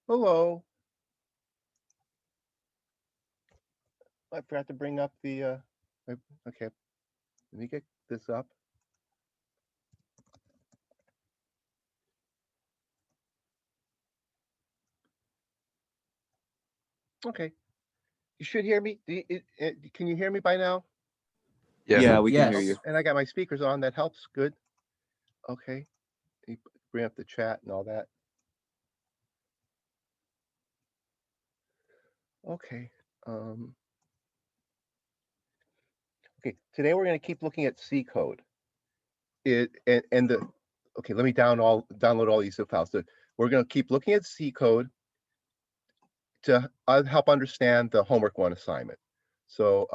Hello. I forgot to bring up the, okay, let me get this up. Okay. You should hear me. Can you hear me by now? Yes. Yeah, we can hear you. Yes. And I got my speakers on. That helps. Good. Okay. Let me bring up the chat and all that. Okay. Um, okay. Today we're going to keep looking at C code. Okay, let me download all these zip files. So we're going to keep looking at C code to help understand the homework one assignment. So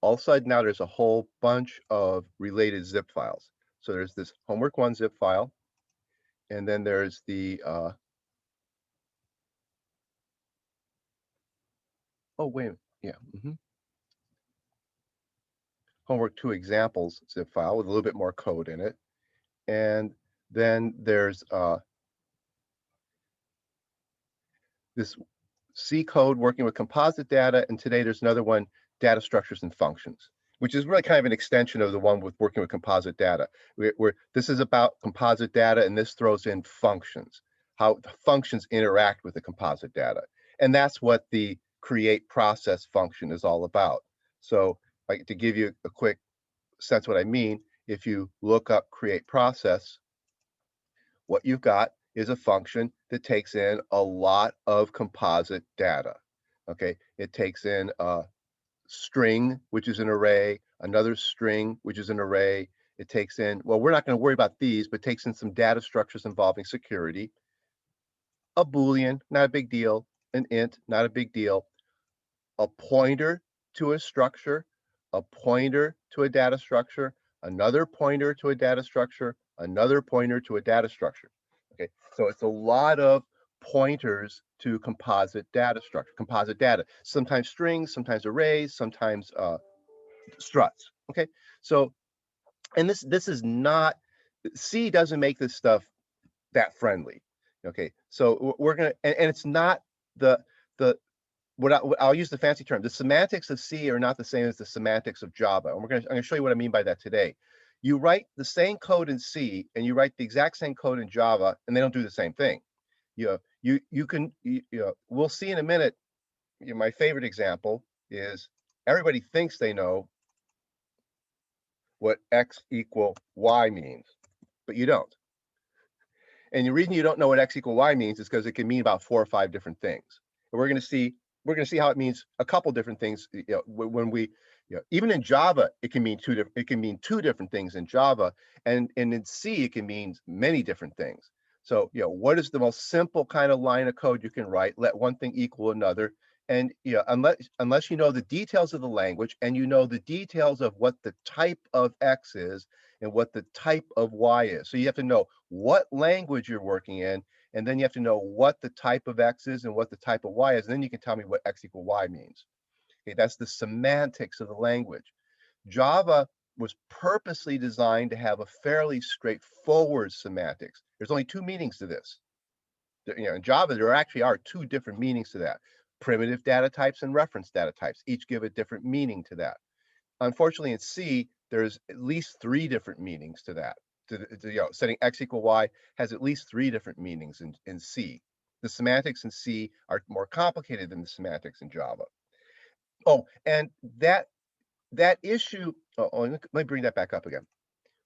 all of a sudden now there's a whole bunch of related zip files. So there's this homework one zip file, and then there's the oh wait, yeah, homework two examples zip file with a little bit more code in it, and then there's this C code working with composite data, and today there's another one, data structures and functions, which is really kind of an extension of the one with working with composite data. This is about composite data, and this throws in functions, how the functions interact with the composite data. And that's what the create process function is all about. So like, to give you a quick sense what I mean, if you look up create process, what you've got is a function that takes in a lot of composite data. Okay, it takes in a string, which is an array, another string, which is an array. It takes in, well, we're not going to worry about these, but takes in some data structures involving security, a Boolean, not a big deal, an int, not a big deal, a pointer to a structure, a pointer to a data structure, another pointer to a data structure, another pointer to a data structure. Okay, so it's a lot of pointers to composite data structure, composite data, sometimes strings, sometimes arrays, sometimes struts. Okay, so and this is not, C doesn't make this stuff that friendly. Okay, so we're gonna, and it's not the the I'll use the fancy term. The semantics of C are not the same as the semantics of Java. And I'm going to show you what I mean by that today. You write the same code in C and you write the exact same code in Java, and they don't do the same thing. We'll see in a minute. My favorite example is everybody thinks they know what X equal Y means, but you don't. And the reason you don't know what X equal Y means is because it can mean about 4 or 5 different things. And we're going to see how it means a couple different things. When we, even in Java, it can mean two different things in Java, and in C it can mean many different things. So what is the most simple kind of line of code you can write? Let one thing equal another, and unless you know the details of the language and you know the details of what the type of X is and what the type of Y is. So you have to know what language you're working in, and then you have to know what the type of X is and what the type of Y is, and then you can tell me what X equal Y means. Okay, that's the semantics of the language. Java was purposely designed to have a fairly straightforward semantics. There's only 2 meanings to this. In Java, there actually are 2 different meanings to that. Primitive data types and reference data types each give a different meaning to that. Unfortunately, in C, there's at least 3 different meanings to that. Setting X equal Y has at least 3 different meanings in C. The semantics in C are more complicated than the semantics in Java. Oh, and that issue, let me bring that back up again.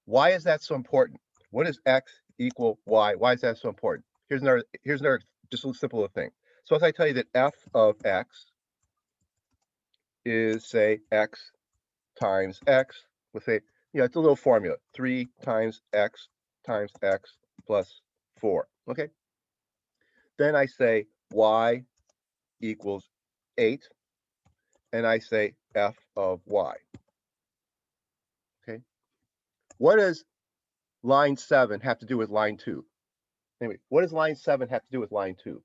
Why is that so important? What is X equal Y? Why is that so important? Here's another just a simple thing. So if I tell you that F of X is, say, X times X, we'll say, it's a little formula, 3 times X plus 4, okay? Then I say Y equals 8, and I say F of Y, okay? What does line 7 have to do with line 2? Anyway, what does line 7 have to do with line 2?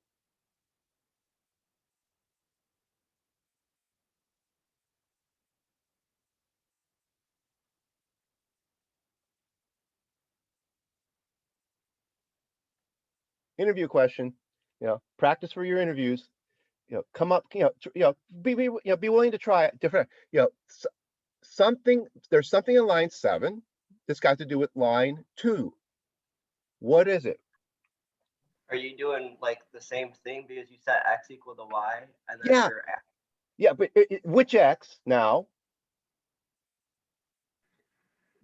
interview question, practice for your interviews, come up, be willing to try different, there's something in line 7 that's got to do with line 2. What is it? Are you doing like the same thing because you set x equal to y and then Yeah. your x? Yeah, but which x now?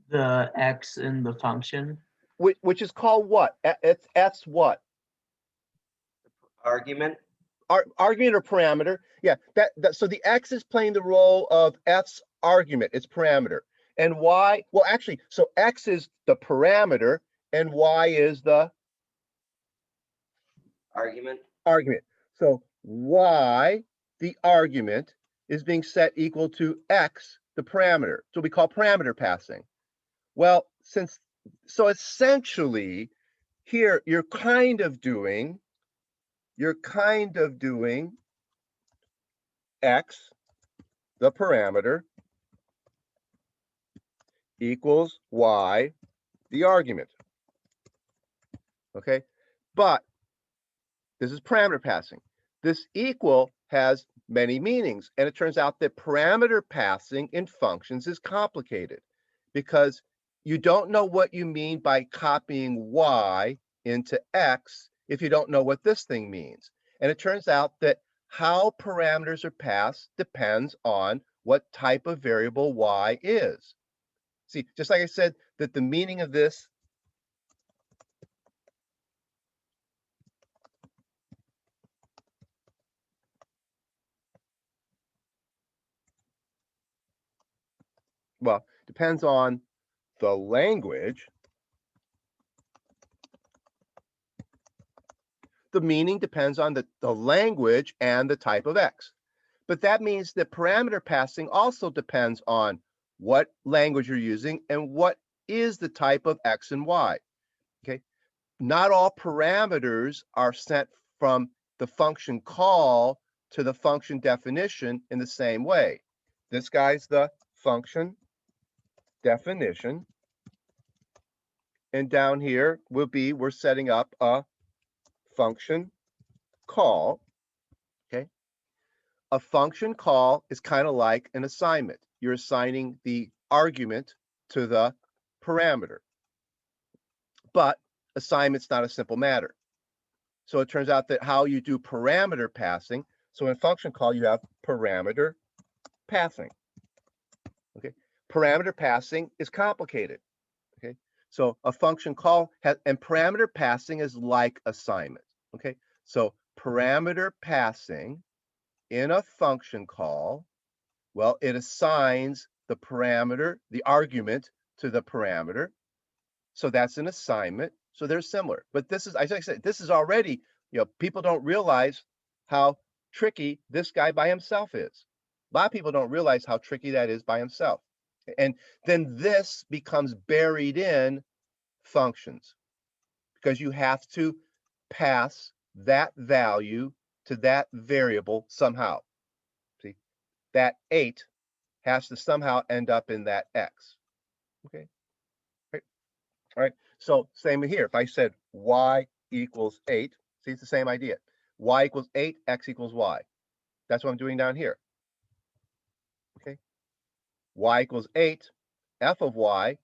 The x in the function. Which is called what? It's s what? Argument. Argument or parameter? Yeah, so the x is playing the role of f's argument, its parameter, and y. Well, actually, so x is the parameter and y is the Argument. Argument. So y, the argument, is being set equal to x, the parameter. So we call parameter passing. Well, so essentially here you're kind of doing x, the parameter, equals y, the argument. Okay, but this is parameter passing. This equal has many meanings, and it turns out that parameter passing in functions is complicated because you don't know what you mean by copying y into x if you don't know what this thing means. And it turns out that how parameters are passed depends on what type of variable y is. See, just like I said, that the meaning of this depends on the language. The meaning depends on the language and the type of x. But that means that parameter passing also depends on what language you're using and what is the type of x and y. Okay, not all parameters are sent from the function call to the function definition in the same way. This guy's the function definition, and down here will be, we're setting up a function call. Okay, a function call is kind of like an assignment. You're assigning the argument to the parameter, but assignment's not a simple matter. So it turns out that how you do parameter passing, so in function call you have parameter passing. Okay, parameter passing is complicated. Okay, so a function call has, and parameter passing is like assignment. Okay, so parameter passing in a function call, well, it assigns the parameter, the argument, to the parameter. So that's an assignment. So they're similar. But this is, as I said, this is already, people don't realize how tricky this guy by himself is. A lot of people don't realize how tricky that is by himself. And then this becomes buried in functions because you have to pass that value to that variable somehow. See, that 8 has to somehow end up in that x. Okay. All right. So same here. If I said y equals 8, see, it's the same idea. Y equals 8, x equals y. That's what I'm doing down here. Okay. Y equals 8, f of y,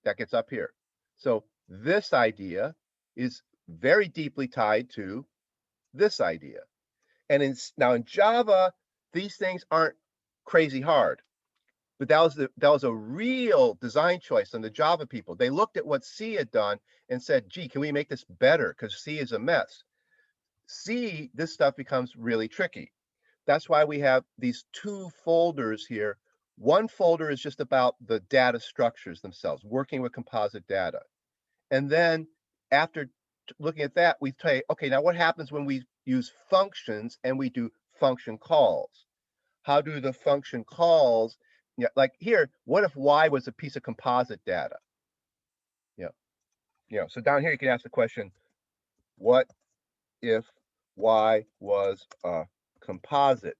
that gets up here. So this idea is very deeply tied to this idea. And now in Java, these things aren't crazy hard. But that was a real design choice on the Java people. They looked at what C had done and said, gee, can we make this better? Because C is a mess. C, this stuff becomes really tricky. That's why we have these 2 folders here. One folder is just about the data structures themselves, working with composite data. And then after looking at that, we say, okay, now what happens when we use functions and we do function calls? How do the function calls, like here, what if y was a piece of composite data? So down here you can ask the question, what if y was a composite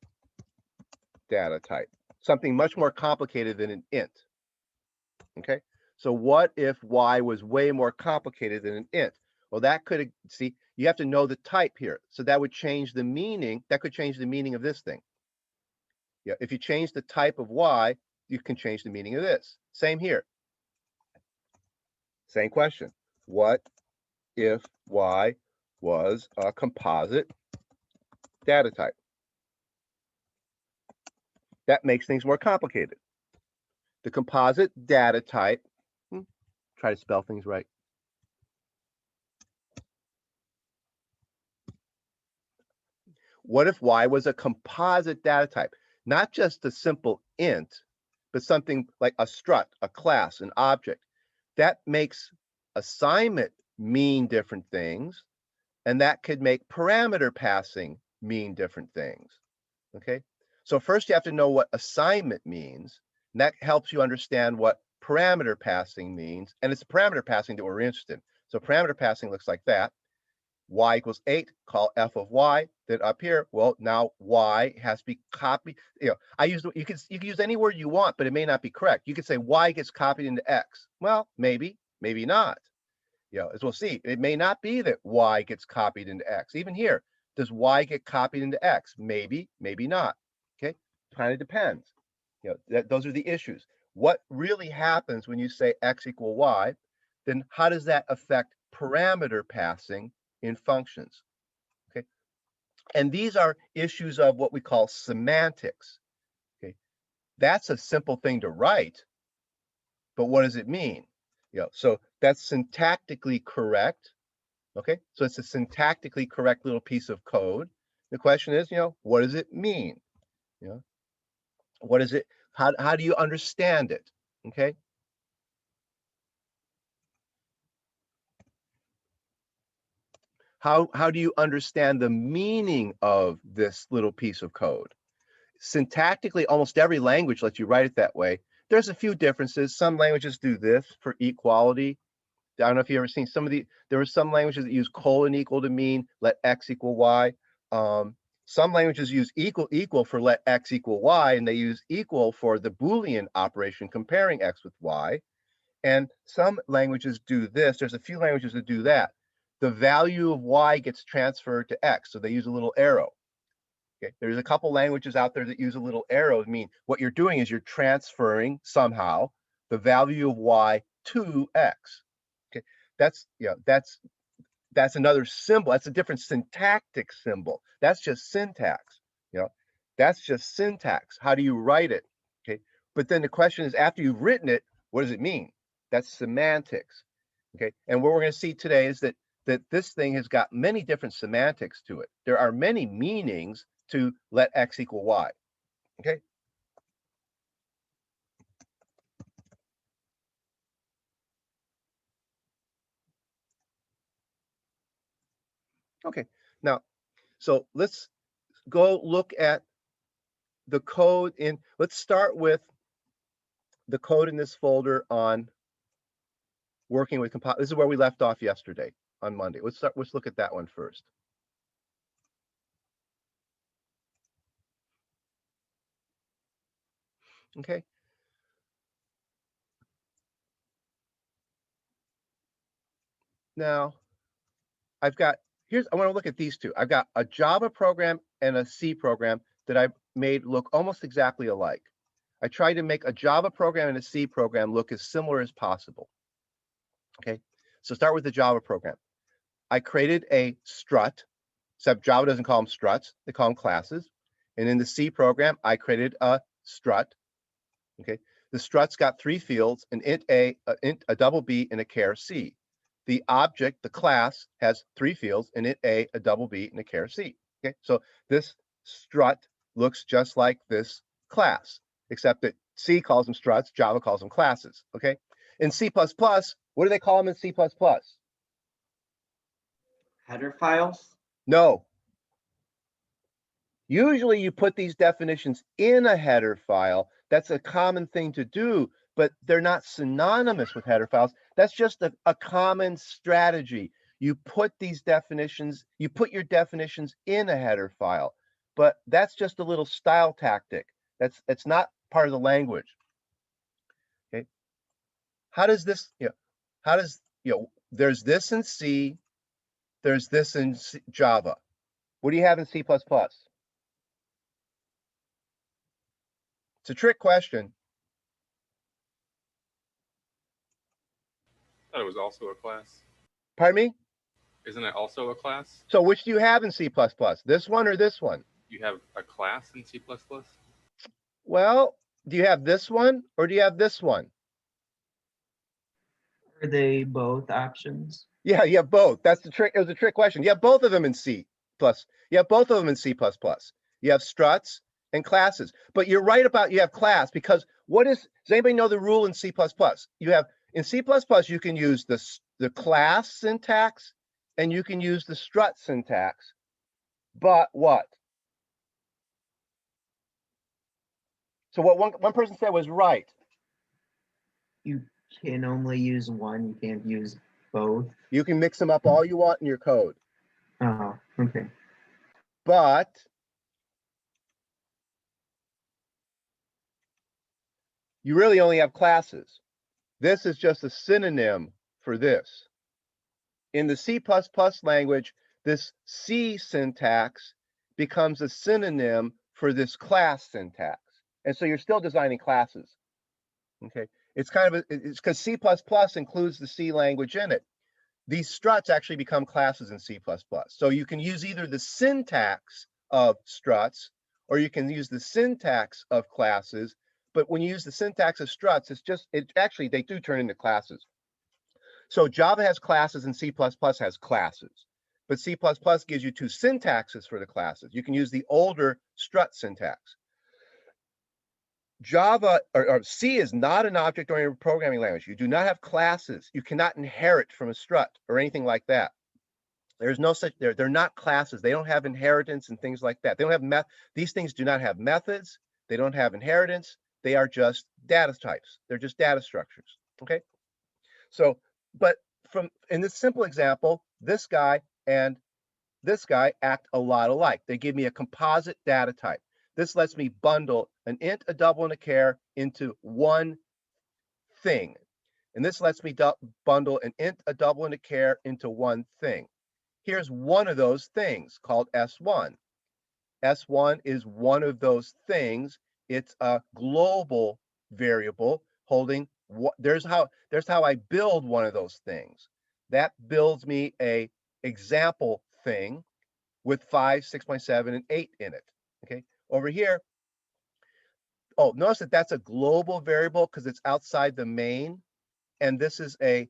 data type? Something much more complicated than an int. Okay, so what if y was way more complicated than an int? Well, that could, see, you have to know the type here. So that would change the meaning. That could change the meaning of this thing. Yeah, if you change the type of y, you can change the meaning of this. Same here. Same question. What if y was a composite data type? That makes things more complicated. The composite data type, try to spell things right. What if y was a composite data type? Not just a simple int, but something like a strut, a class, an object. That makes assignment mean different things, and that could make parameter passing mean different things. Okay, so first you have to know what assignment means, and that helps you understand what parameter passing means, and it's parameter passing that we're interested in. So parameter passing looks like that. Y equals 8, call f of y. Then up here, well, now y has to be copied. You can use any word you want, but it may not be correct. You could say y gets copied into x. Well, maybe not. As we'll see, it may not be that y gets copied into x. Even here, does y get copied into x? Maybe not. Okay, kind of depends. Those are the issues. What really happens when you say x equal y? Then how does that affect parameter passing in functions? Okay, and these are issues of what we call semantics. Okay, that's a simple thing to write, but what does it mean? So that's syntactically correct. Okay, so it's a syntactically correct little piece of code. The question is, what does it mean? What is it? How do you understand it? Okay. How do you understand the meaning of this little piece of code? Syntactically, almost every language lets you write it that way. There's a few differences. Some languages do this for equality. I don't know if you've ever seen there were some languages that use colon equal to mean let x equal y. Some languages use equal for let x equal y, and they use equal for the Boolean operation comparing x with y. And some languages do this. There's a few languages that do that. The value of y gets transferred to x, so they use a little arrow. Okay, there's a couple languages out there that use a little arrow. I mean, what you're doing is you're transferring somehow the value of y to x. Okay, that's another symbol. That's a different syntactic symbol. That's just syntax. That's just syntax. How do you write it? Okay, but then the question is, after you've written it, what does it mean? That's semantics. Okay, and what we're going to see today is that this thing has got many different semantics to it. There are many meanings to let x equal y. Okay. Okay. Now, so let's go look at the code let's start with the code in this folder on working with compile. This is where we left off yesterday on Monday. Let's look at that one first. Okay. Now, I want to look at these two. I've got a Java program and a C program that I've made look almost exactly alike. I tried to make a Java program and a C program look as similar as possible. Okay, so start with the Java program. I created a strut, except Java doesn't call them struts, they call them classes. And in the C program, I created a strut. Okay, the strut's got 3 fields, an int A, a double B, and a char C. The object, the class, has 3 fields, an int A, a double B, and a char C. Okay, so this strut looks just like this class, except that C calls them struts, Java calls them classes. Okay, in C++, what do they call them in C++? Header files? No. Usually you put these definitions in a header file. That's a common thing to do, but they're not synonymous with header files. That's just a common strategy. You put these definitions, you put your definitions in a header file, but that's just a little style tactic. It's not part of the language. Okay. How does this, there's this in C, There's this in Java. What do you have in C++? It's a trick question. I thought it was also a class. Pardon me? Isn't it also a class? So which do you have in C++? This one or this one? You have a class in C++? Well, do you have this one or do you have this one? Are they both options? Yeah, you have both. That's the trick. It was a trick question. You have both of them in C++. You have both of them in C++. You have struts and classes. But you're right about you have class, because does anybody know the rule in C++? You have in C++, you can use the class syntax and you can use the strut syntax. But what? So what one person said was right. You can only use one, you can't use both. You can mix them up all you want in your code. Oh, okay. But you really only have classes. This is just a synonym for this. In the C++ language, this C syntax becomes a synonym for this class syntax. And so you're still designing classes. Okay, it's because C++ includes the C language in it. These struts actually become classes in C++. So you can use either the syntax of struts or you can use the syntax of classes. But when you use the syntax of struts, actually, they do turn into classes. So Java has classes and C++ has classes. But C++ gives you two syntaxes for the classes. You can use the older strut syntax. Java or C is not an object-oriented programming language. You do not have classes. You cannot inherit from a strut or anything like that. There's no such, they're not classes. They don't have inheritance and things like that. They don't have these things do not have methods. They don't have inheritance. They are just data types. They're just data structures. Okay. So, but in this simple example, this guy and this guy act a lot alike. They give me a composite data type. This lets me bundle an int, a double, and a char into one thing. And this lets me bundle an int, a double, and a char into one thing. Here's one of those things called S1. S1 is one of those things. It's a global variable holding there's how I build one of those things. That builds me a example thing with 5, 6.7, and 8 in it. Okay. Over here, notice that that's a global variable because it's outside the main. And this is a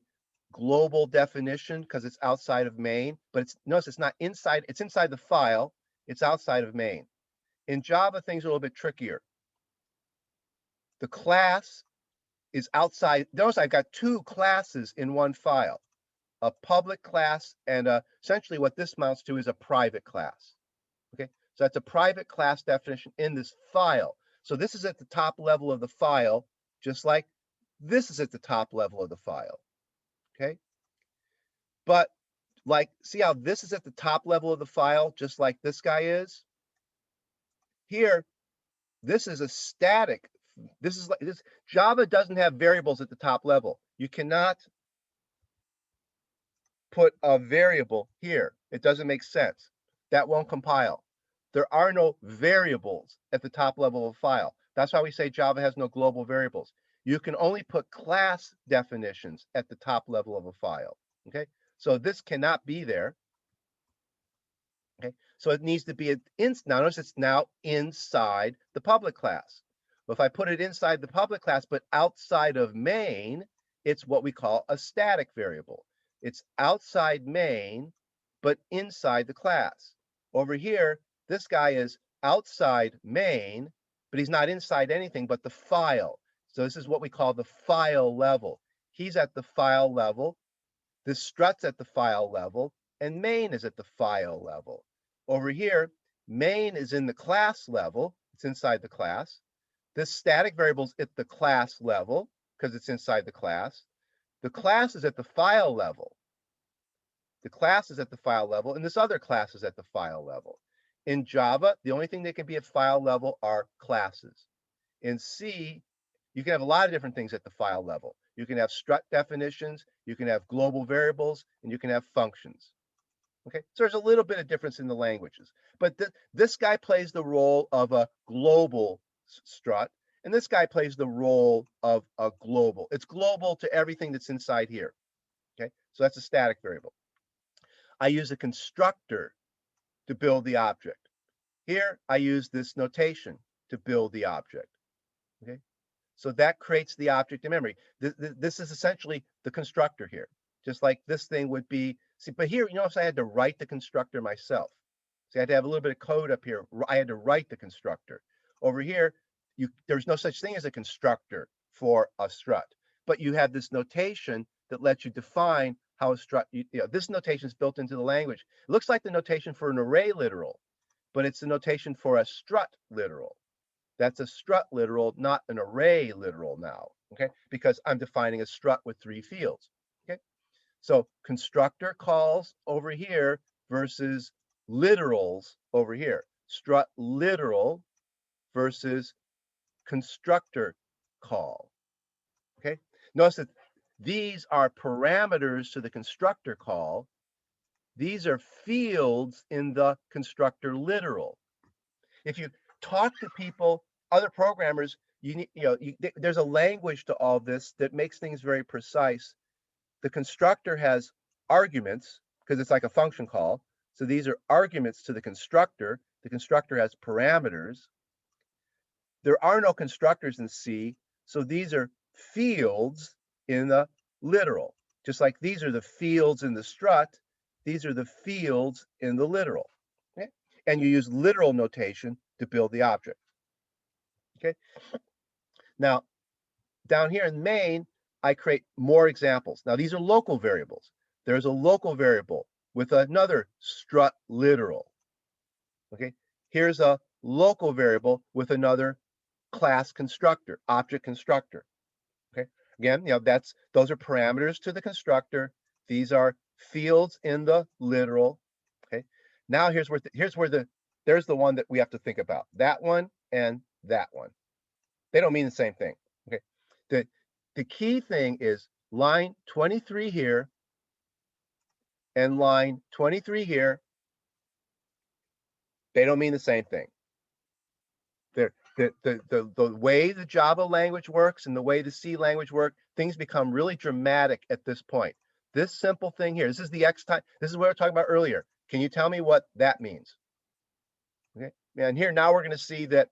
global definition because it's outside of main. But notice it's not inside, it's inside the file. It's outside of main. In Java, things are a little bit trickier. The class is outside. Notice I've got two classes in one file, a public class and essentially what this amounts to is a private class. Okay, so that's a private class definition in this file. So this is at the top level of the file, just like this is at the top level of the file. Okay, but see how this is at the top level of the file, just like this guy is? Here, this is a static. This is like this. Java doesn't have variables at the top level. You cannot put a variable here. It doesn't make sense. That won't compile. There are no variables at the top level of a file. That's why we say Java has no global variables. You can only put class definitions at the top level of a file. Okay, so this cannot be there. Okay, so it needs to be notice it's now inside the public class. But if I put it inside the public class but outside of main, it's what we call a static variable. It's outside main but inside the class. Over here, this guy is outside main, but he's not inside anything but the file. So this is what we call the file level. He's at the file level. This strut's at the file level, and main is at the file level. Over here, main is in the class level. It's inside the class. This static variable is at the class level because it's inside the class. The class is at the file level. The class is at the file level, and this other class is at the file level. In Java, the only thing that can be at file level are classes. In C, you can have a lot of different things at the file level. You can have strut definitions, you can have global variables, and you can have functions. Okay, so there's a little bit of difference in the languages, but this guy plays the role of a global strut, and this guy plays the role of a global. It's global to everything that's inside here. Okay, so that's a static variable. I use a constructor to build the object. Here, I use this notation to build the object. Okay, so that creates the object in memory. This is essentially the constructor here, just like this thing would be. See, but here, you notice I had to write the constructor myself. See, I had to have a little bit of code up here. I had to write the constructor. Over here, there's no such thing as a constructor for a strut, but you have this notation that lets you define how a strut, this notation is built into the language. It looks like the notation for an array literal, but it's the notation for a strut literal. That's a strut literal, not an array literal now, okay? Because I'm defining a strut with 3 fields, okay? So constructor calls over here versus literals over here. Strut literal versus constructor call, okay? Notice that these are parameters to the constructor call. These are fields in the constructor literal. If you talk to people, other programmers, there's a language to all this that makes things very precise. The constructor has arguments because it's like a function call. So these are arguments to the constructor. The constructor has parameters. There are no constructors in C, so these are fields in the literal. Just like these are the fields in the strut, these are the fields in the literal. Okay? And you use literal notation to build the object. Okay. Now, down here in main, I create more examples. Now, these are local variables. There's a local variable with another strut literal. Okay. Here's a local variable with another class constructor, object constructor. Okay. Again, those are parameters to the constructor. These are fields in the literal. Okay. Now there's the one that we have to think about. That one and that one. They don't mean the same thing. Okay. The key thing is line 23 here and line 23 here. They don't mean the same thing. The way the Java language works and the way the C language work, things become really dramatic at this point. This simple thing here, this is the X time. This is what we were talking about earlier. Can you tell me what that means? Okay. And here now we're going to see that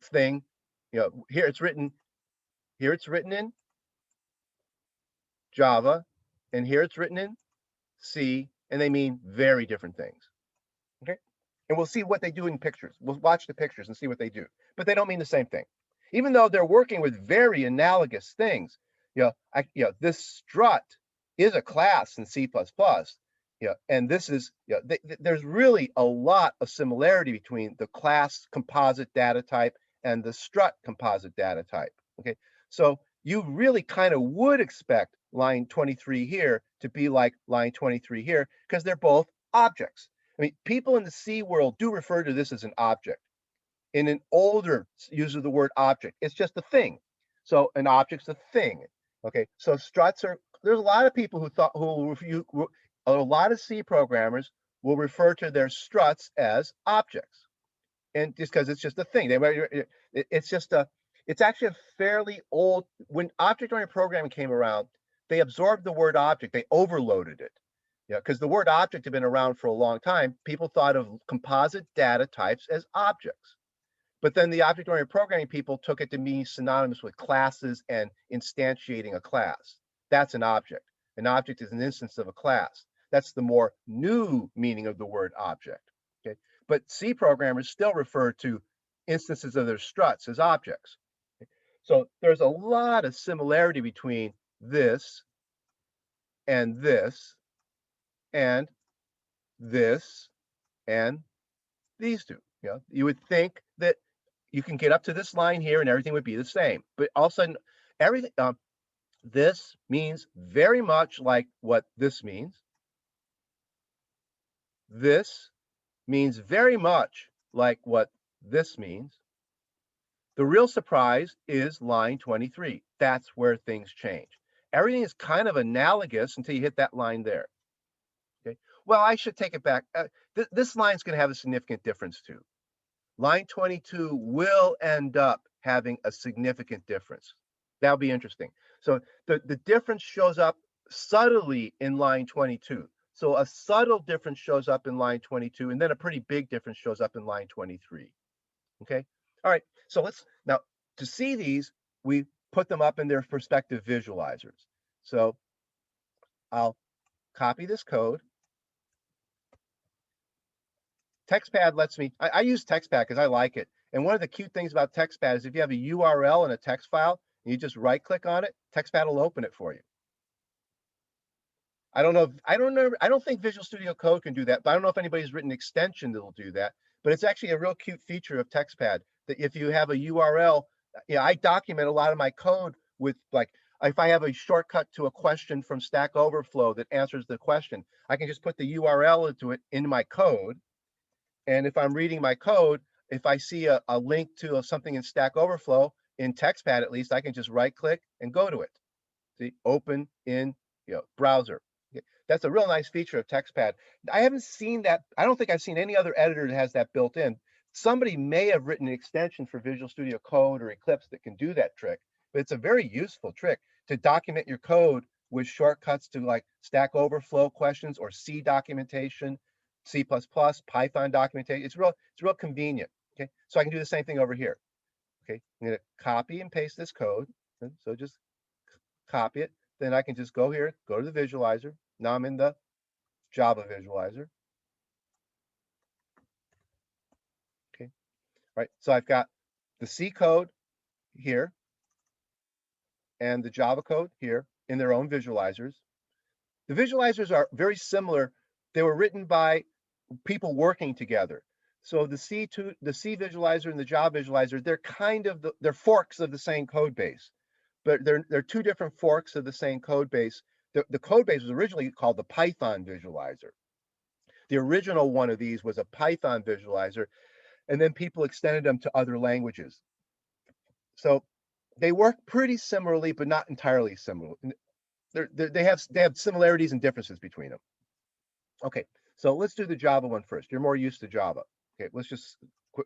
thing, here it's written in Java, and here it's written in C, and they mean very different things. Okay. And we'll see what they do in pictures. We'll watch the pictures and see what they do. But they don't mean the same thing. Even though they're working with very analogous things, this strut is a class in C++. And this is, there's really a lot of similarity between the class composite data type and the strut composite data type. Okay, so you really kind of would expect line 23 here to be like line 23 here because they're both objects. I mean, people in the C world do refer to this as an object. In an older use of the word object, it's just a thing. So an object's a thing. Okay, so struts are, there's a lot of people a lot of C programmers will refer to their struts as objects. And just because it's just a thing. It's actually a fairly old, when object-oriented programming came around, they absorbed the word object, they overloaded it. Because the word object had been around for a long time, people thought of composite data types as objects. But then the object-oriented programming people took it to mean synonymous with classes and instantiating a class. That's an object. An object is an instance of a class. That's the more new meaning of the word object. Okay, but C programmers still refer to instances of their struts as objects. Okay? So there's a lot of similarity between this and this and this and these two. You would think that you can get up to this line here and everything would be the same, but all of a sudden everything this means very much like what this means. This means very much like what this means. The real surprise is line 23. That's where things change. Everything is kind of analogous until you hit that line there. Okay. well, I should take it back. This line's going to have a significant difference too. Line 22 will end up having a significant difference. That'll be interesting. So the difference shows up subtly in line 22. So a subtle difference shows up in line 22, and then a pretty big difference shows up in line 23. Okay. All right. So let's now, to see these, we put them up in their perspective visualizers. So I'll copy this code. TextPad lets me, I use TextPad because I like it. And one of the cute things about TextPad is if you have a URL in a text file, and you just right click on it, TextPad will open it for you. I don't think Visual Studio Code can do that, but I don't know if anybody's written an extension that will do that. But it's actually a real cute feature of TextPad that if you have a URL, I document a lot of my code with, like, if I have a shortcut to a question from Stack Overflow that answers the question, I can just put the URL into it in my code. And if I'm reading my code, if I see a link to something in Stack Overflow, in TextPad at least, I can just right click and go to it. See, open in browser. Okay. That's a real nice feature of TextPad. I haven't seen that. I don't think I've seen any other editor that has that built in. Somebody may have written an extension for Visual Studio Code or Eclipse that can do that trick, but it's a very useful trick to document your code with shortcuts to like Stack Overflow questions or C documentation, C++, Python documentation. It's real convenient. Okay, so I can do the same thing over here. Okay, I'm going to copy and paste this code. So just copy it. Then I can just go here, go to the visualizer. Now I'm in the Java visualizer. Okay, right. So I've got the C code here and the Java code here in their own visualizers. The visualizers are very similar. They were written by people working together. So the C visualizer and the Java visualizer, they're kind of they're forks of the same code base, but they're two different forks of the same code base. The code base was originally called the Python visualizer. The original one of these was a Python visualizer, and then people extended them to other languages. So they work pretty similarly, but not entirely similar. They have similarities and differences between them. Okay, so let's do the Java one first. You're more used to Java. Okay, let's just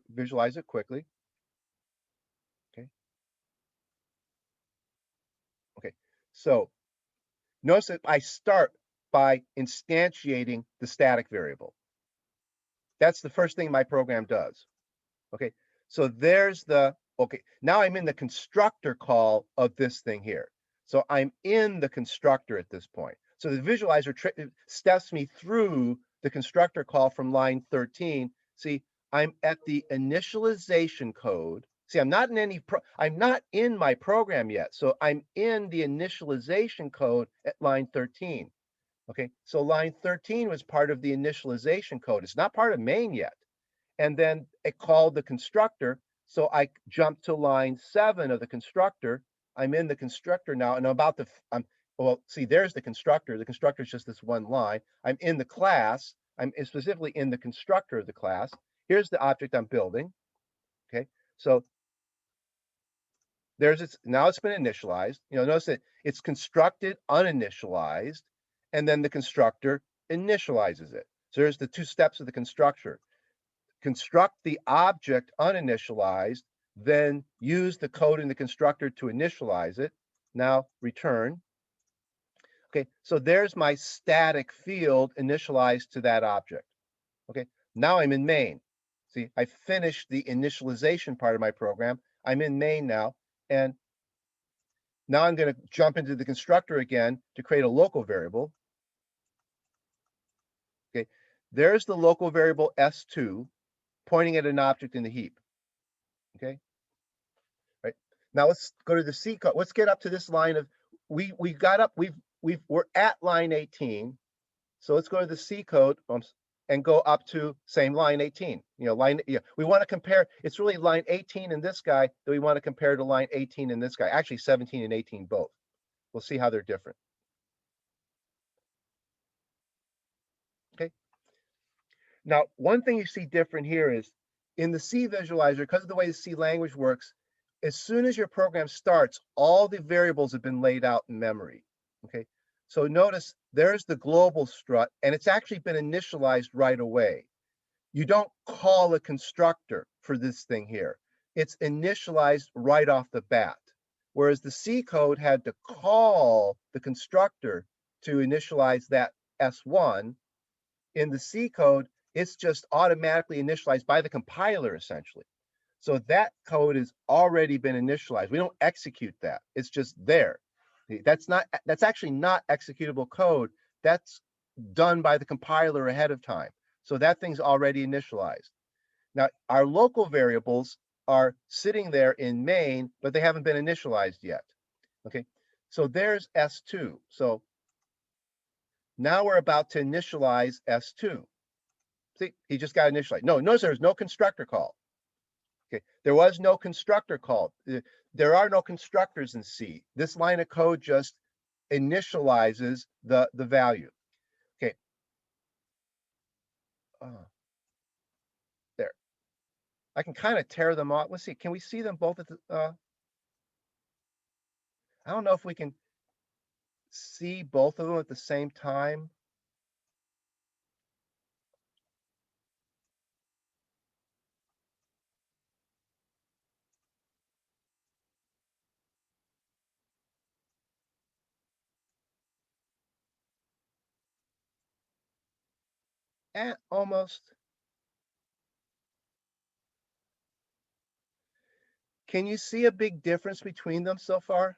visualize it quickly. Okay. Okay, so notice that I start by instantiating the static variable. That's the first thing my program does. Okay, so there's okay, now I'm in the constructor call of this thing here. So I'm in the constructor at this point. So the visualizer steps me through the constructor call from line 13. See, I'm at the initialization code. See, I'm not in my program yet. So I'm in the initialization code at line 13. Okay, so line 13 was part of the initialization code. It's not part of main yet. And then it called the constructor. So I jumped to line 7 of the constructor. I'm in the constructor now, and I'm about to, well, see, there's the constructor. The constructor is just this one line. I'm in the class. I'm specifically in the constructor of the class. Here's the object I'm building. Okay, so there's its, now it's been initialized. Notice that it's constructed uninitialized, and then the constructor initializes it. So there's the two steps of the constructor. Construct the object uninitialized, then use the code in the constructor to initialize it. Now return. Okay, so there's my static field initialized to that object. Okay, now I'm in main. See, I finished the initialization part of my program. I'm in main now, and now I'm going to jump into the constructor again to create a local variable. Okay, there's the local variable S2 pointing at an object in the heap. Okay, right, now let's go to the C code. Let's get up to this line of, we're at line 18. So let's go to the C code and go up to same line 18. We want to compare, it's really line 18 in this guy that we want to compare to line 18 in this guy. Actually 17 and 18 both. We'll see how they're different. Okay. Now, one thing you see different here is in the C visualizer, because of the way the C language works, as soon as your program starts, all the variables have been laid out in memory. Okay. So notice there's the global strut, and it's actually been initialized right away. You don't call a constructor for this thing here. It's initialized right off the bat. Whereas the C code had to call the constructor to initialize that S1. In the C code, it's just automatically initialized by the compiler, essentially. So that code has already been initialized. We don't execute that. It's just there. That's actually not executable code. That's done by the compiler ahead of time. So that thing's already initialized. Now, our local variables are sitting there in main, but they haven't been initialized yet. Okay, so there's S2. So now we're about to initialize S2. See, he just got initialized. No, notice there's no constructor call. Okay, there was no constructor call. There are no constructors in C. This line of code just initializes the value. Okay. There. I can kind of tear them off. Let's see. Can we see them both at the? I don't know if we can see both of them at the same time. Almost. Can you see a big difference between them so far?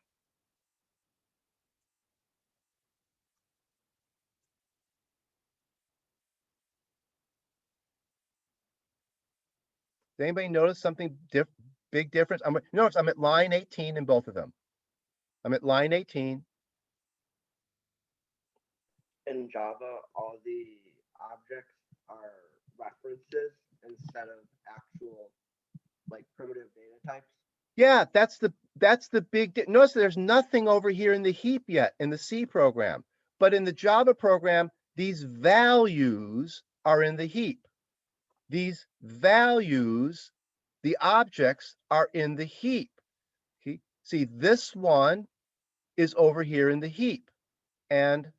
Did anybody notice something big difference? Notice I'm at line 18 in both of them. I'm at line 18. In Java, all the objects are references instead of actual like primitive data types. Yeah, that's the big notice there's nothing over here in the heap yet in the C program, but in the Java program, these values are in the heap. These values, the objects are in the heap. Okay? See, this one is over here in the heap, and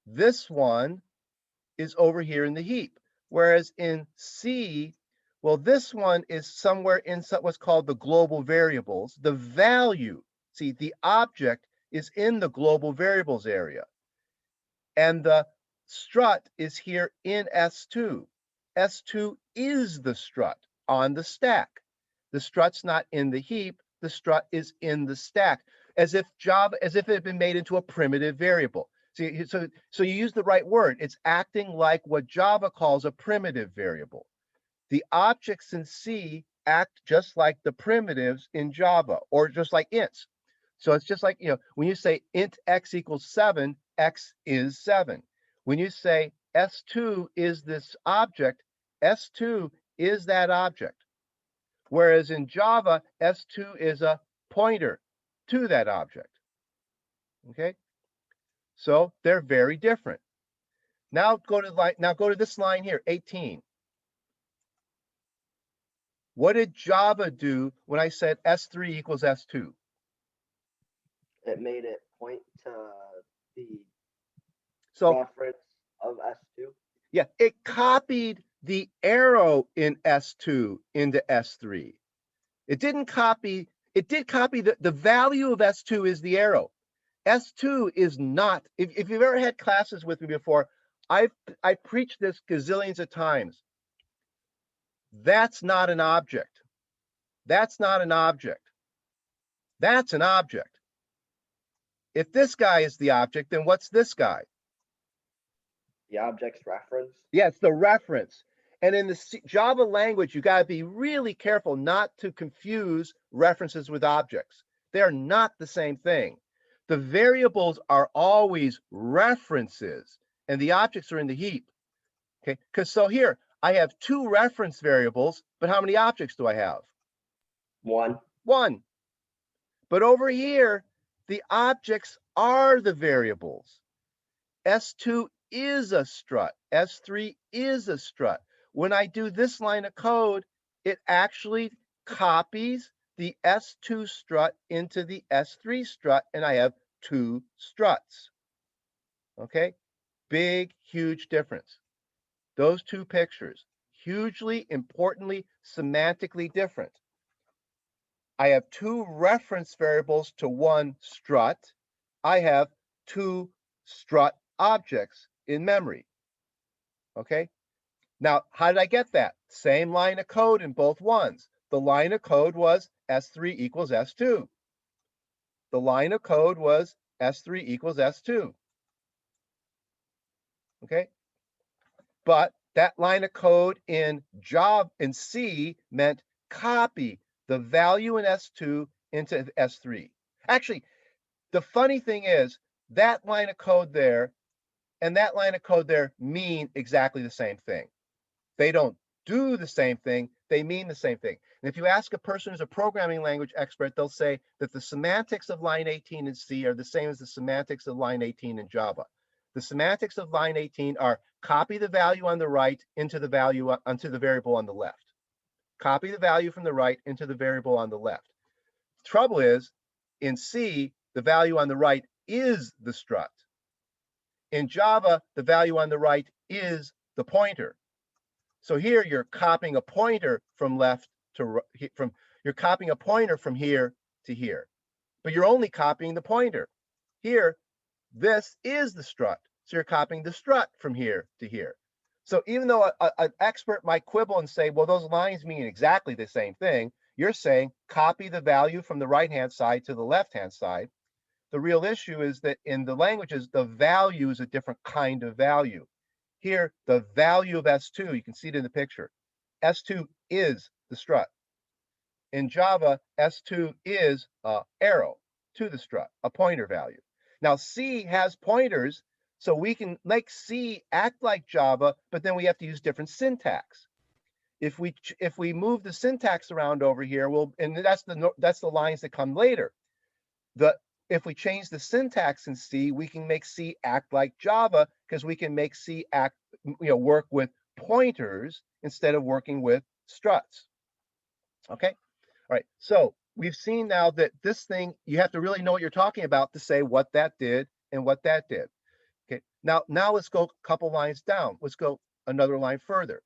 this one is over here in the heap. Whereas in C, well, this one is somewhere in what's called the global variables. The value, see, the object is in the global variables area. And the strut is here in S2. S2 is the strut on the stack. The strut's not in the heap. The strut is in the stack, as if it had been made into a primitive variable. See, so you use the right word. It's acting like what Java calls a primitive variable. The objects in C act just like the primitives in Java, or just like ints. So it's just like, when you say int x equals 7, x is 7. When you say S2 is this object, S2 is that object. Whereas in Java, S2 is a pointer to that object. Okay? So they're very different. Now go to this line here, 18. What did Java do when I said S3 equals S2? It made it point to the reference of S2. Yeah, it copied the arrow in S2 into S3. It did copy the value of S2 is the arrow. S2 is not, if you've ever had classes with me before, I preached this gazillions of times. That's not an object. That's not an object. That's an object. If this guy is the object, then what's this guy? The object's reference. Yeah, it's the reference. And in the Java language, you got to be really careful not to confuse references with objects. They're not the same thing. The variables are always references, and the objects are in the heap. Okay, because so here, I have 2 reference variables, but how many objects do I have? 1. 1. But over here, the objects are the variables. S2 is a strut. S3 is a strut. When I do this line of code, it actually copies the S2 strut into the S3 strut, and I have 2 struts. Okay? Big, huge difference. Those two pictures, hugely, importantly, semantically different. I have two reference variables to one strut. I have two strut objects in memory. Okay. Now, how did I get that? Same line of code in both ones. The line of code was S3 equals S2. The line of code was S3 equals S2. Okay. But that line of code in Java in C meant copy the value in S2 into S3. Actually, the funny thing is that line of code there and that line of code there mean exactly the same thing. They don't do the same thing, they mean the same thing. And if you ask a person who's a programming language expert, they'll say that the semantics of line 18 in C are the same as the semantics of line 18 in Java. The semantics of line 18 are copy the value on the right into the value onto the variable on the left. Copy the value from the right into the variable on the left. Trouble is, in C, the value on the right is the strut. In Java, the value on the right is the pointer. So here you're copying a pointer from left to you're copying a pointer from here to here, but you're only copying the pointer. Here, this is the strut. So you're copying the strut from here to here. So even though an expert might quibble and say, well, those lines mean exactly the same thing, you're saying copy the value from the right-hand side to the left-hand side. The real issue is that in the languages, the value is a different kind of value. Here, the value of S2, you can see it in the picture. S2 is the strut. In Java, S2 is an arrow to the strut, a pointer value. Now, C has pointers, so we can make C act like Java, but then we have to use different syntax. If we move the syntax around over here, and that's the lines that come later. If we change the syntax in C, we can make C act like Java because we can make C work with pointers instead of working with struts. Okay. All right. So we've seen now that this thing, you have to really know what you're talking about to say what that did and what that did. Okay. Now let's go a couple lines down. Let's go another line further.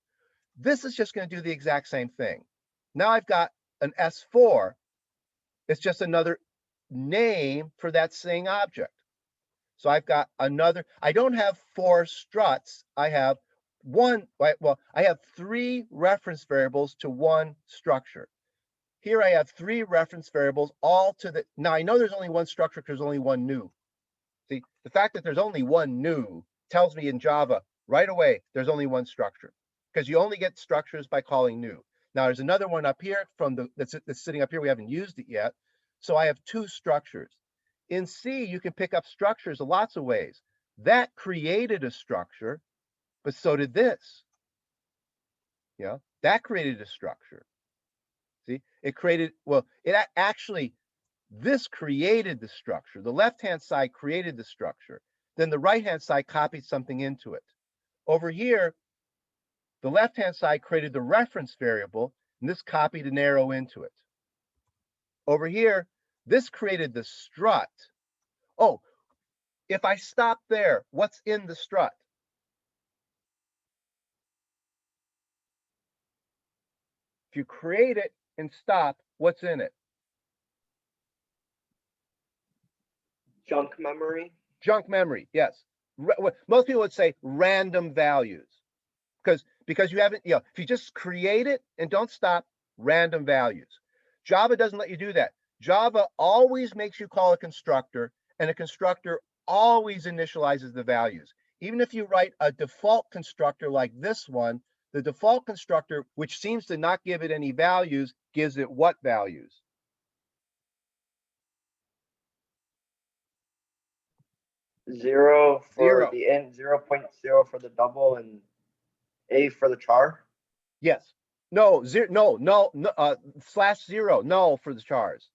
This is just going to do the exact same thing. Now I've got an S4. It's just another name for that same object. So I've got another, I don't have 4 struts. I have I have 3 reference variables to one structure. Here I have 3 reference variables all to the, now I know there's only one structure because there's only one new. See, the fact that there's only one new tells me in Java right away there's only one structure because you only get structures by calling new. Now there's another one up here that's sitting up here. We haven't used it yet. So I have 2 structures. In C, you can pick up structures in lots of ways. That created a structure, but so did this. Yeah, that created a structure. See, it created, well, this created the structure. The left-hand side created the structure. Then the right-hand side copied something into it. Over here, the left-hand side created the reference variable, and this copied an arrow into it. Over here, this created the strut. Oh, if I stop there, what's in the strut? If you create it and stop, what's in it? Junk memory. Junk memory, yes. Most people would say random values because you haven't, if you just create it and don't stop, random values. Java doesn't let you do that. Java always makes you call a constructor, and a constructor always initializes the values. Even if you write a default constructor like this one, the default constructor, which seems to not give it any values, gives it what values? 0 for 0. the int, 0.0 for the double, and A for the char. Yes. No, no, /0, null for the chars.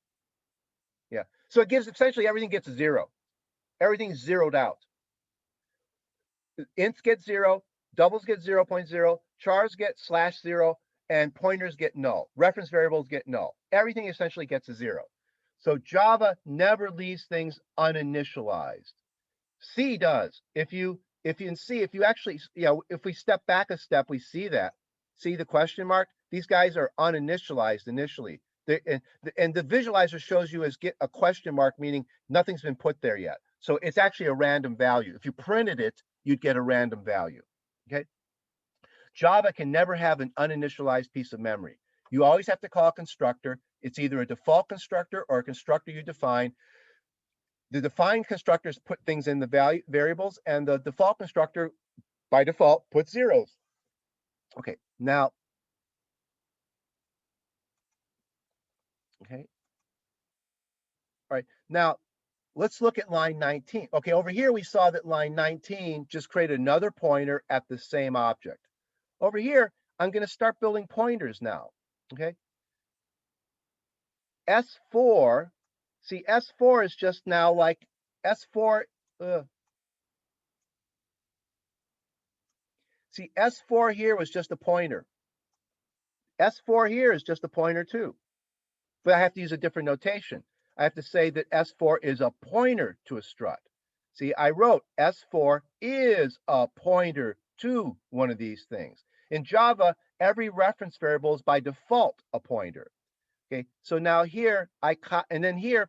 Yeah. So it gives, essentially everything gets a 0. Everything's zeroed out. Ints get 0, doubles get 0.0, chars get /0, and pointers get null. Reference variables get null. Everything essentially gets a 0. So Java never leaves things uninitialized. C does. If you if you can see, if you actually, if we step back a step, we see that. See the question mark? These guys are uninitialized initially. And the visualizer shows you as get a question mark, meaning nothing's been put there yet. So it's actually a random value. If you printed it, you'd get a random value. Okay. Java can never have an uninitialized piece of memory. You always have to call a constructor. It's either a default constructor or a constructor you define. The defined constructors put things in the variables, and the default constructor by default puts zeros. Okay, now, okay. All right, now let's look at line 19. Okay, over here we saw that line 19 just created another pointer at the same object. Over here, I'm going to start building pointers now. Okay. S4, see, S4 is just now like S4. See, S4 here was just a pointer. S4 here is just a pointer too. But I have to use a different notation. I have to say that S4 is a pointer to a strut. See, I wrote S4 is a pointer to one of these things. In Java, every reference variable is by default a pointer. Okay, so now here and then here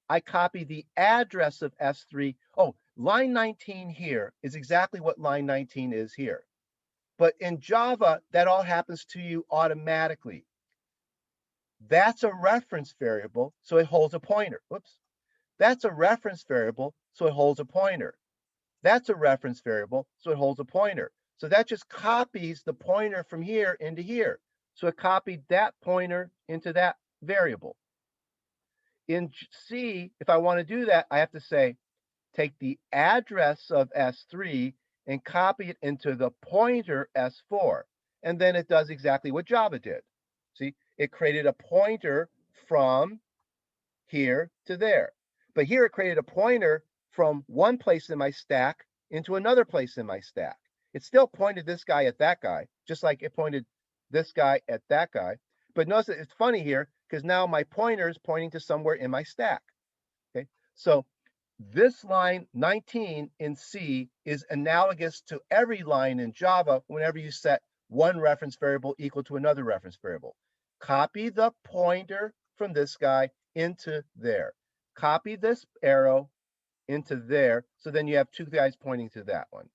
I copy the address of S3. Oh, line 19 here is exactly what line 19 is here. But in Java, that all happens to you automatically. That's a reference variable, so it holds a pointer. Whoops. That's a reference variable, so it holds a pointer. That's a reference variable, so it holds a pointer. So that just copies the pointer from here into here. So it copied that pointer into that variable. In C, if I want to do that, I have to say, take the address of S3 and copy it into the pointer S4. And then it does exactly what Java did. See, it created a pointer from here to there. But here it created a pointer from one place in my stack into another place in my stack. It still pointed this guy at that guy, just like it pointed this guy at that guy. But notice that it's funny here because now my pointer is pointing to somewhere in my stack. Okay, so this line 19 in C is analogous to every line in Java whenever you set one reference variable equal to another reference variable. Copy the pointer from this guy into there. Copy this arrow into there, so then you have two guys pointing to that one.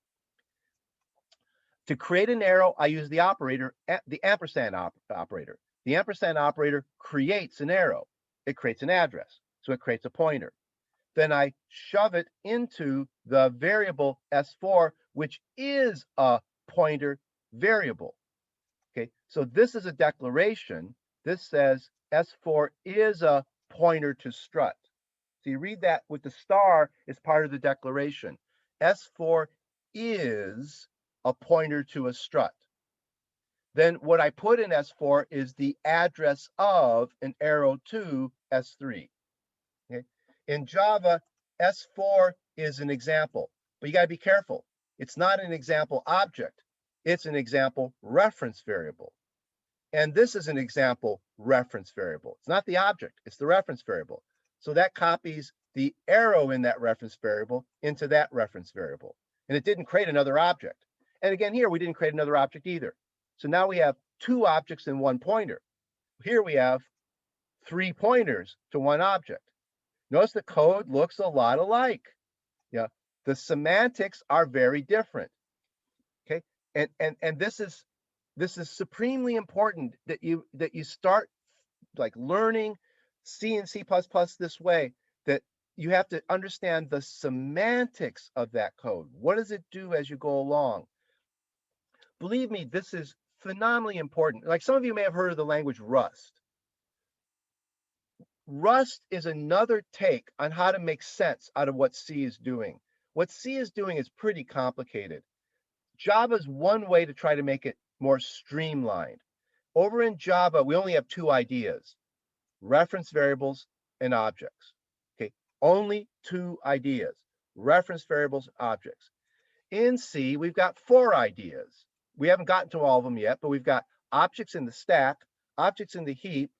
To create an arrow, I use the operator, the ampersand operator. The ampersand operator creates an arrow. It creates an address, so it creates a pointer. Then I shove it into the variable S4, which is a pointer variable. Okay, so this is a declaration. This says S4 is a pointer to strut. So you read that with the star as part of the declaration. S4 is a pointer to a strut. Then what I put in S4 is the address of an arrow to S3. Okay? In Java, S4 is an example, but you got to be careful. It's not an example object. It's an example reference variable. And this is an example reference variable. It's not the object, it's the reference variable. So that copies the arrow in that reference variable into that reference variable. And it didn't create another object. And again, here we didn't create another object either. So now we have two objects in one pointer. Here we have three pointers to one object. Notice the code looks a lot alike. Yeah, the semantics are very different. Okay, and this is supremely important that you start like learning C and C++ this way, that you have to understand the semantics of that code. What does it do as you go along? Believe me, this is phenomenally important. Like some of you may have heard of the language Rust. Rust is another take on how to make sense out of what C is doing. What C is doing is pretty complicated. Java is one way to try to make it more streamlined. Over in Java, we only have two ideas: reference variables and objects. Okay, only two ideas: reference variables, objects. In C, we've got four ideas. We haven't gotten to all of them yet, but we've got objects in the stack, objects in the heap,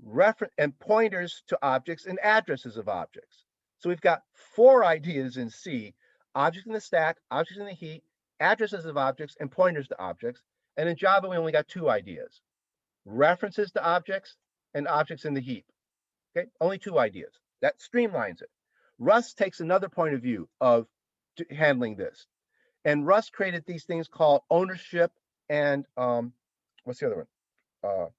reference and pointers to objects and addresses of objects. So we've got four ideas in C objects in the stack, objects in the heap, addresses of objects, and pointers to objects. And in Java, we only got 2 ideas: references to objects and objects in the heap. Okay, only 2 ideas. That streamlines it. Rust takes another point of view of handling this. And Rust created these things called ownership and what's the other one?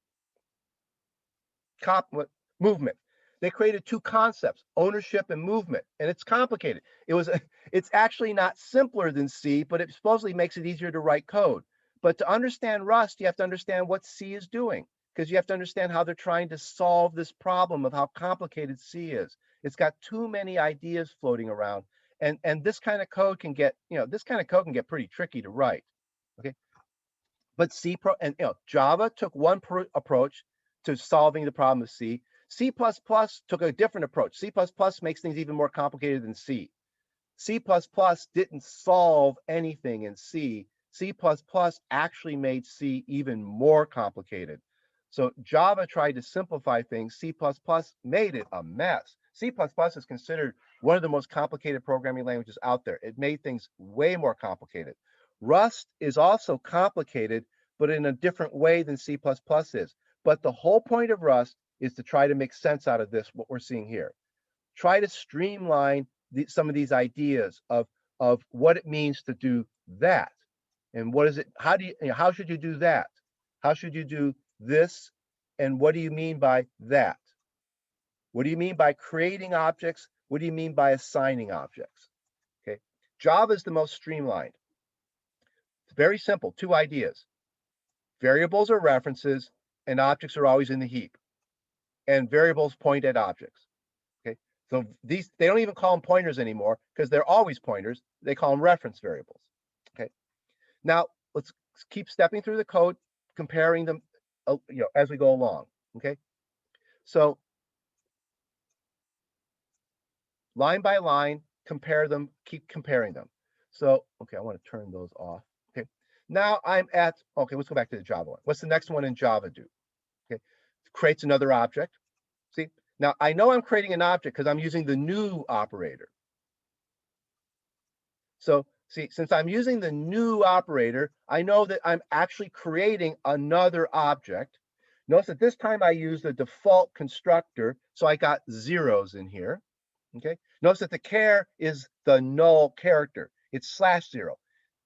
Movement. They created 2 concepts, ownership and movement, and it's complicated. It's actually not simpler than C, but it supposedly makes it easier to write code. But to understand Rust, you have to understand what C is doing, because you have to understand how they're trying to solve this problem of how complicated C is. It's got too many ideas floating around, and this kind of code can get, pretty tricky to write. Okay, but Java took one approach to solving the problem of C. C++ took a different approach. C++ makes things even more complicated than C. C++ didn't solve anything in C. C++ actually made C even more complicated. So Java tried to simplify things. C++ made it a mess. C++ is considered one of the most complicated programming languages out there. It made things way more complicated. Rust is also complicated, but in a different way than C++ is. But the whole point of Rust is to try to make sense out of this, what we're seeing here. Try to streamline some of these ideas of what it means to do that. And what is it? How should you do that? How should you do this? And what do you mean by that? What do you mean by creating objects? What do you mean by assigning objects? Okay. Java is the most streamlined. It's very simple, 2 ideas. Variables are references, and objects are always in the heap. And variables point at objects. Okay. So they don't even call them pointers anymore, because they're always pointers. They call them reference variables. Okay. Now let's keep stepping through the code, comparing them, as we go along. Okay. So line by line, compare them, keep comparing them. So, okay, I want to turn those off. Okay. Now okay, let's go back to the Java one. What's the next one in Java do? Okay. Creates another object. See, now I know I'm creating an object because I'm using the new operator. So see, since I'm using the new operator, I know that I'm actually creating another object. Notice that this time I use the default constructor, so I got zeros in here. Okay. Notice that the char is the null character. It's /0.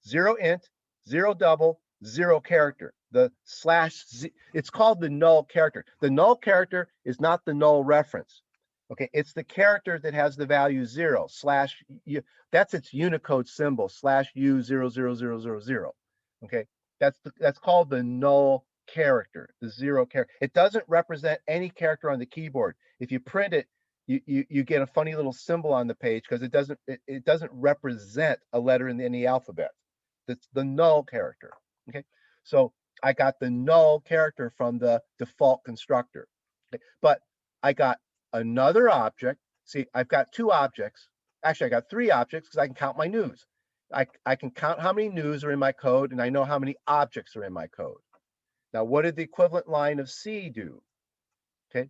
0 int, 0 double, 0 character. The /z, it's called the null character. The null character is not the null reference. Okay, it's the character that has the value 0 /u. That's its Unicode symbol /u00000. Okay, that's called the null character, the 0 character. It doesn't represent any character on the keyboard. If you print it, you get a funny little symbol on the page because it doesn't represent a letter in the alphabet. That's the null character. Okay, so I got the null character from the default constructor. Okay? But I got another object. See, I've got 2 objects. Actually, I got 3 objects because I can count my news. I can count how many news are in my code, and I know how many objects are in my code. Now, what did the equivalent line of C do? Okay,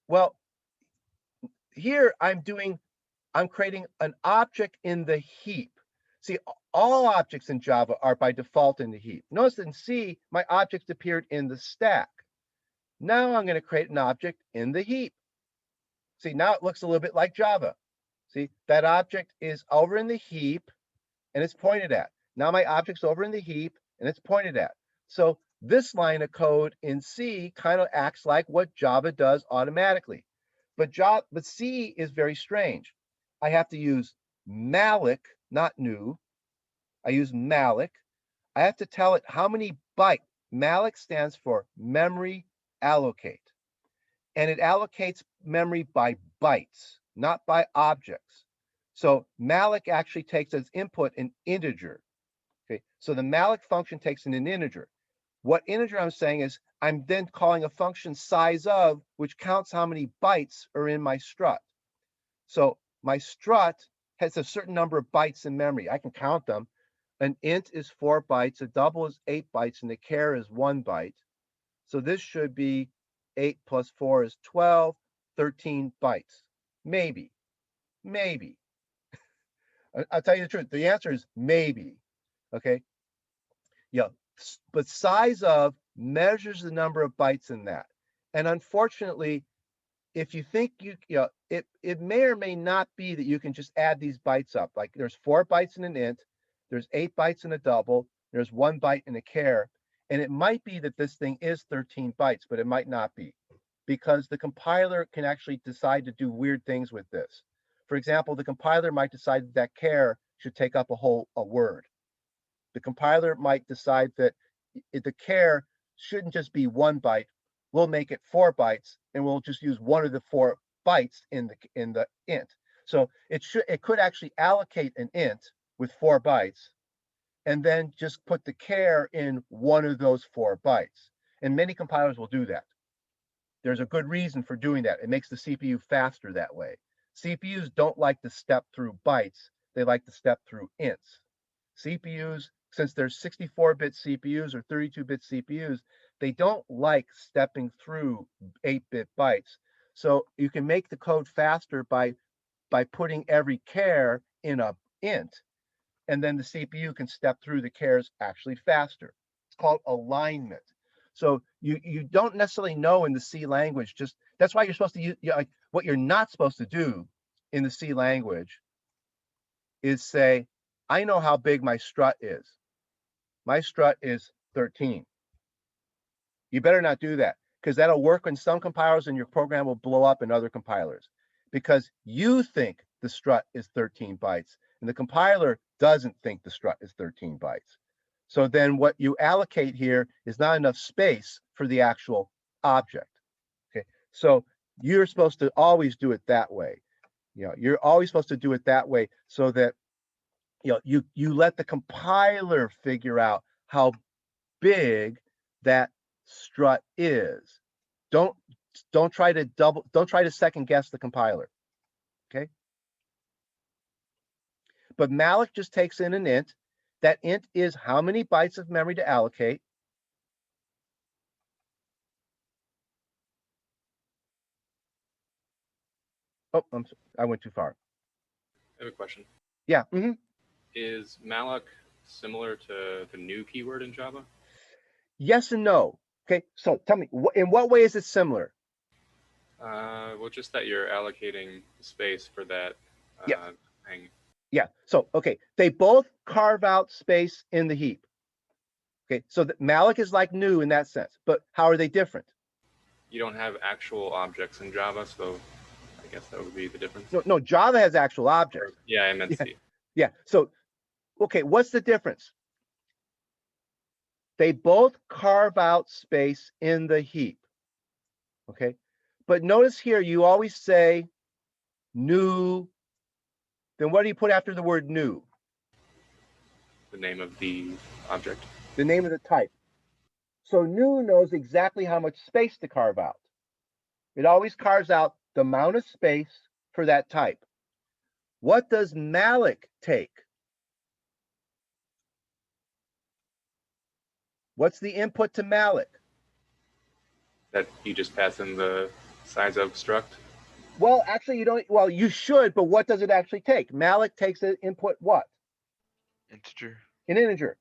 well, here I'm creating an object in the heap. See, all objects in Java are by default in the heap. Notice in C, my objects appeared in the stack. Now I'm going to create an object in the heap. See, now it looks a little bit like Java. See, that object is over in the heap and it's pointed at. Now my object's over in the heap and it's pointed at. So this line of code in C kind of acts like what Java does automatically. But C is very strange. I have to use Malloc, not new. I use Malloc. I have to tell it how many bytes. Malloc stands for memory allocate. And it allocates memory by bytes, not by objects. So Malloc actually takes as input an integer. Okay, so the Malloc function takes in an integer. What integer I'm saying is I'm then calling a function size of, which counts how many bytes are in my strut. So my strut has a certain number of bytes in memory. I can count them. An int is 4 bytes, a double is 8 bytes, and the char is 1 byte. So this should be 8 plus 4 is 12, 13 bytes. Maybe. I'll tell you the truth. The answer is maybe. Okay. Yeah. But size of measures the number of bytes in that. And unfortunately, if you think it may or may not be that you can just add these bytes up. Like there's 4 bytes in an int, there's 8 bytes in a double, there's 1 byte in a char, and it might be that this thing is 13 bytes, but it might not be, because the compiler can actually decide to do weird things with this. For example, the compiler might decide that char should take up a word. The compiler might decide that the char shouldn't just be 1 byte. We'll make it 4 bytes, and we'll just use one of the 4 bytes in the int. So it could actually allocate an int with 4 bytes, and then just put the char in one of those 4 bytes. And many compilers will do that. There's a good reason for doing that. It makes the CPU faster that way. CPUs don't like to step through bytes. They like to step through ints. CPUs, since there's 64-bit CPUs or 32-bit CPUs, they don't like stepping through 8-bit bytes. So you can make the code faster by putting every char in a int, and then the CPU can step through the chars actually faster. It's called alignment. So you don't necessarily know in the C language, just that's why you're supposed to use, like, what you're not supposed to do in the C language is say, I know how big my strut is. My strut is 13. You better not do that, because that'll work in some compilers and your program will blow up in other compilers, because you think the strut is 13 bytes and the compiler doesn't think the strut is 13 bytes. So then what you allocate here is not enough space for the actual object. Okay, so you're supposed to always do it that way. You're always supposed to do it that way, so that you let the compiler figure out how big that strut is. Don't try to second guess the compiler. Okay. But Malloc just takes in an int. That int is how many bytes of memory to allocate. Oh, I went too far. I have a question. Yeah. Is malloc similar to the new keyword in Java? Yes and no. Okay, so tell me, in what way is it similar? Well, just that you're allocating space for that thing. Yeah, so, okay, they both carve out space in the heap. Okay, so malloc is like new in that sense, but how are they different? You don't have actual objects in Java, so I guess that would be the difference. No, Java has actual objects. Yeah, I meant C. Yeah, so, okay, what's the difference? They both carve out space in the heap. Okay, but notice here, you always say new. Then what do you put after the word new? The name of the object. The name of the type. So new knows exactly how much space to carve out. It always carves out the amount of space for that type. What does malloc take? What's the input to malloc? That you just pass in the size of struct? Well, actually, you don't. Well, you should, but what does it actually take? Malloc takes an input what? Integer. An integer.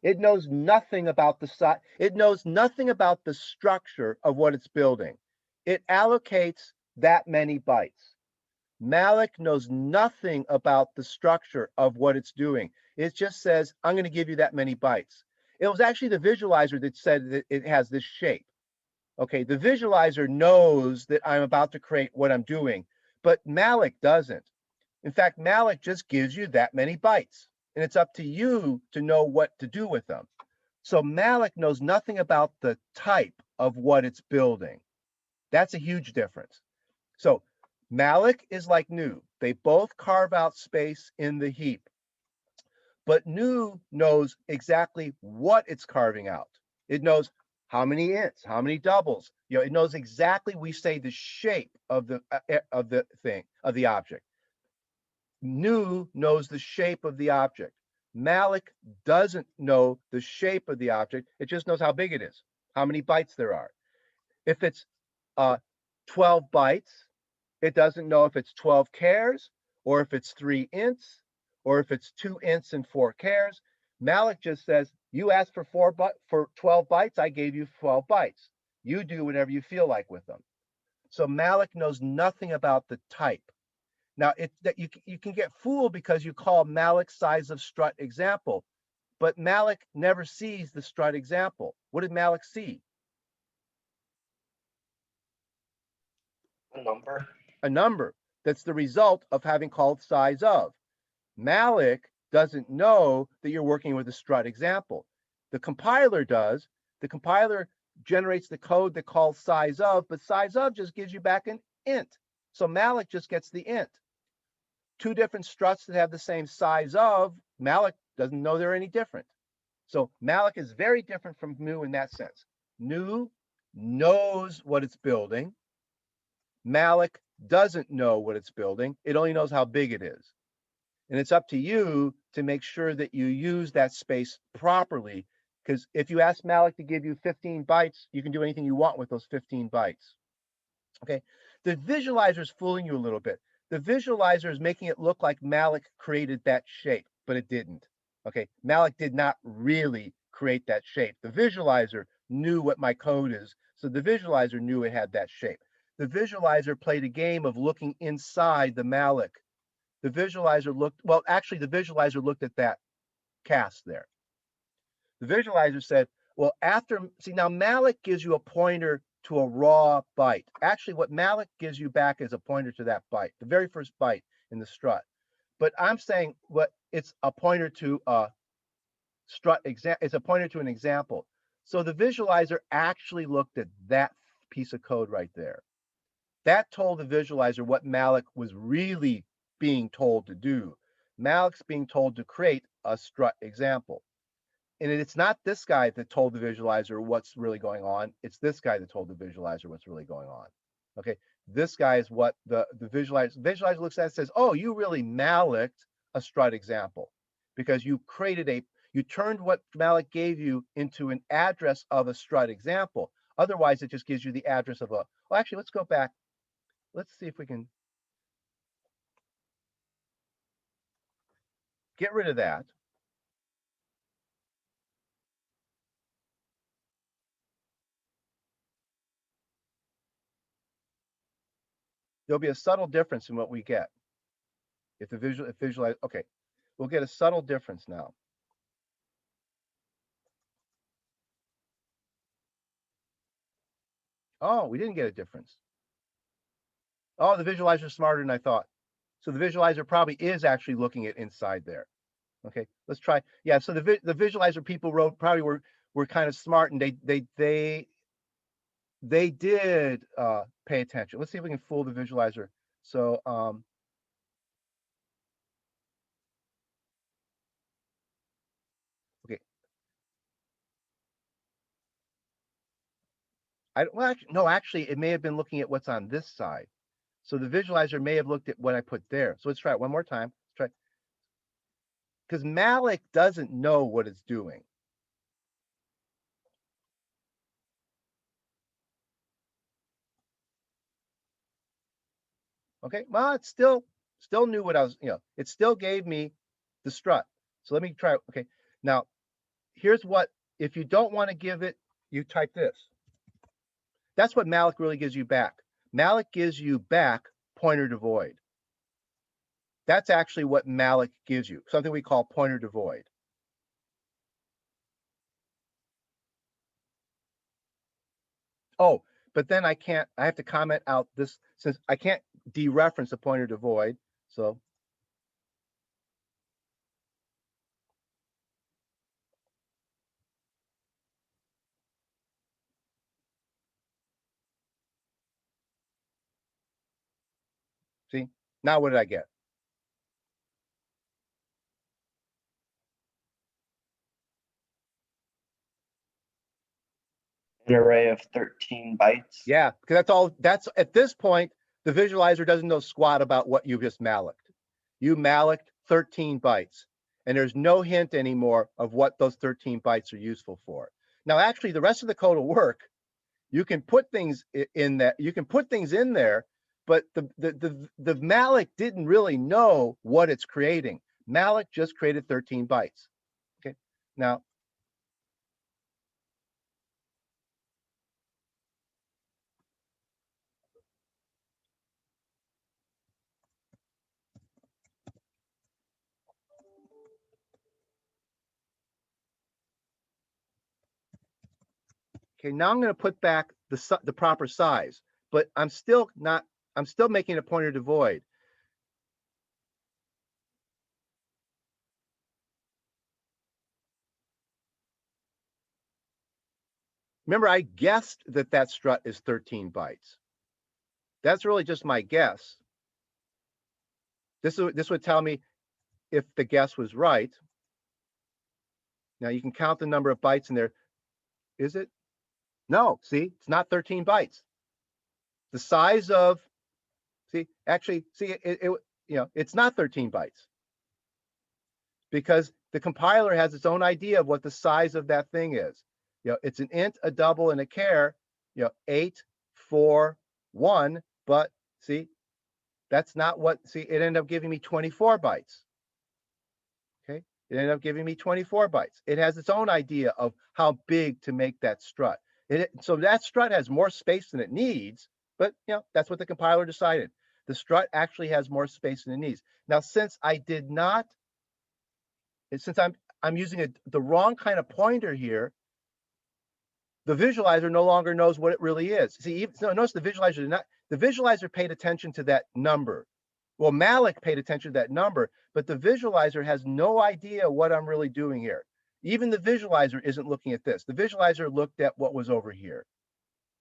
It knows nothing about the size. It knows nothing about the structure of what it's building. It allocates that many bytes. Malloc knows nothing about the structure of what it's doing. It just says, I'm going to give you that many bytes. It was actually the visualizer that said that it has this shape. Okay, the visualizer knows that I'm about to create what I'm doing, but malloc doesn't. In fact, malloc just gives you that many bytes, and it's up to you to know what to do with them. So malloc knows nothing about the type of what it's building. That's a huge difference. So malloc is like new. They both carve out space in the heap, but new knows exactly what it's carving out. It knows how many ints, how many doubles. It knows exactly, we say, the shape of the thing, of the object. New knows the shape of the object. Malloc doesn't know the shape of the object. It just knows how big it is, how many bytes there are. If it's 12 bytes, it doesn't know if it's 12 chars or if it's 3 ints or if it's 2 ints and 4 chars, Malloc just says, you asked for 12 bytes, I gave you 12 bytes. You do whatever you feel like with them. So Malloc knows nothing about the type. Now, you can get fooled because you call Malloc size of strut example, but Malloc never sees the strut example. What did Malloc see? A number. A number. That's the result of having called size of. Malloc doesn't know that you're working with a strut example. The compiler does. The compiler generates the code that calls size of, but size of just gives you back an int. So Malloc just gets the int. Two different struts that have the same size of, Malloc doesn't know they're any different. So Malloc is very different from New in that sense. New knows what it's building. Malloc doesn't know what it's building. It only knows how big it is. And it's up to you to make sure that you use that space properly, because if you ask Malloc to give you 15 bytes, you can do anything you want with those 15 bytes. Okay, the visualizer is fooling you a little bit. The visualizer is making it look like Malloc created that shape, but it didn't. Okay, Malloc did not really create that shape. The visualizer knew what my code is, so the visualizer knew it had that shape. The visualizer played a game of looking inside the Malloc. The visualizer looked, well, actually, the visualizer looked at that cast there. The visualizer said, well, see, now Malloc gives you a pointer to a raw byte. Actually, what Malloc gives you back is a pointer to that byte, the very first byte in the strut. But I'm saying it's a pointer to a strut it's a pointer to an example. So the visualizer actually looked at that piece of code right there. That told the visualizer what Malloc was really being told to do. Malloc's being told to create a strut example. And it's not this guy that told the visualizer what's really going on. It's this guy that told the visualizer what's really going on. Okay, this guy is what the visualizer looks at and says, oh, you really Malloc'd a strut example because you turned what Malloc gave you into an address of a strut example. Otherwise, it just gives you the address of well, actually, let's go back. Let's see if we can get rid of that. There'll be a subtle difference in what we get. If visualize, okay, we'll get a subtle difference now. Oh, we didn't get a difference. Oh, the visualizer is smarter than I thought. So the visualizer probably is actually looking at inside there. Okay, let's try. Yeah, so the visualizer people probably were kind of smart, and they did pay attention. Let's see if we can fool the visualizer. So okay. Actually, it may have been looking at what's on this side. So the visualizer may have looked at what I put there. So let's try it one more time. Let's try. Because Malloc doesn't know what it's doing. Okay, well, it still knew what I was, it still gave me the strut. So let me try. Okay, now here's what, if you don't want to give it, you type this. That's what Malloc really gives you back. Malloc gives you back pointer to void. That's actually what Malloc gives you, something we call pointer to void. Oh, but then I have to comment out this, since I can't dereference a pointer to void. So see, now what did I get? An array of 13 bytes. Yeah, because that's at this point, the visualizer doesn't know squat about what you just Malloc'd. You Malloc'd 13 bytes, and there's no hint anymore of what those 13 bytes are useful for. Now, actually, the rest of the code will work. You can put things in that. You can put things in there, but the Malloc didn't really know what it's creating. Malloc just created 13 bytes. Okay, now okay, now I'm going to put back the proper size, but I'm still making a pointer to void. Remember, I guessed that strut is 13 bytes. That's really just my guess. This would tell me if the guess was right. Now you can count the number of bytes in there. Is it? No, see, it's not 13 bytes. The size of, it's not 13 bytes because the compiler has its own idea of what the size of that thing is. It's an int, a double, and a char, 8, 4, 1, but see, that's not what, it ended up giving me 24 bytes. Okay, it ended up giving me 24 bytes. It has its own idea of how big to make that strut. So that strut has more space than it needs, but that's what the compiler decided. The strut actually has more space than it needs. Now, since I'm using the wrong kind of pointer here, the visualizer no longer knows what it really is. See, notice the visualizer paid attention to that number. Well, Malloc paid attention to that number, but the visualizer has no idea what I'm really doing here. Even the visualizer isn't looking at this. The visualizer looked at what was over here.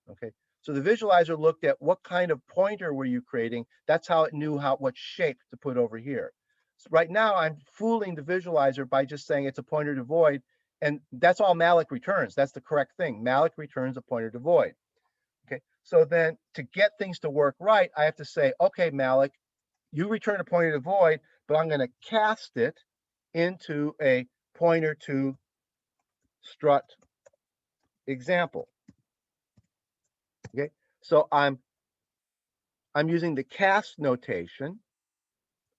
Okay, so the visualizer looked at what kind of pointer were you creating. That's how it knew what shape to put over here. So right now, I'm fooling the visualizer by just saying it's a pointer to void, and that's all Malloc returns. That's the correct thing. Malloc returns a pointer to void. Okay, so then to get things to work right, I have to say, okay, Malloc, you return a pointer to void, but I'm going to cast it into a pointer to strut example. Okay, so I'm using the cast notation,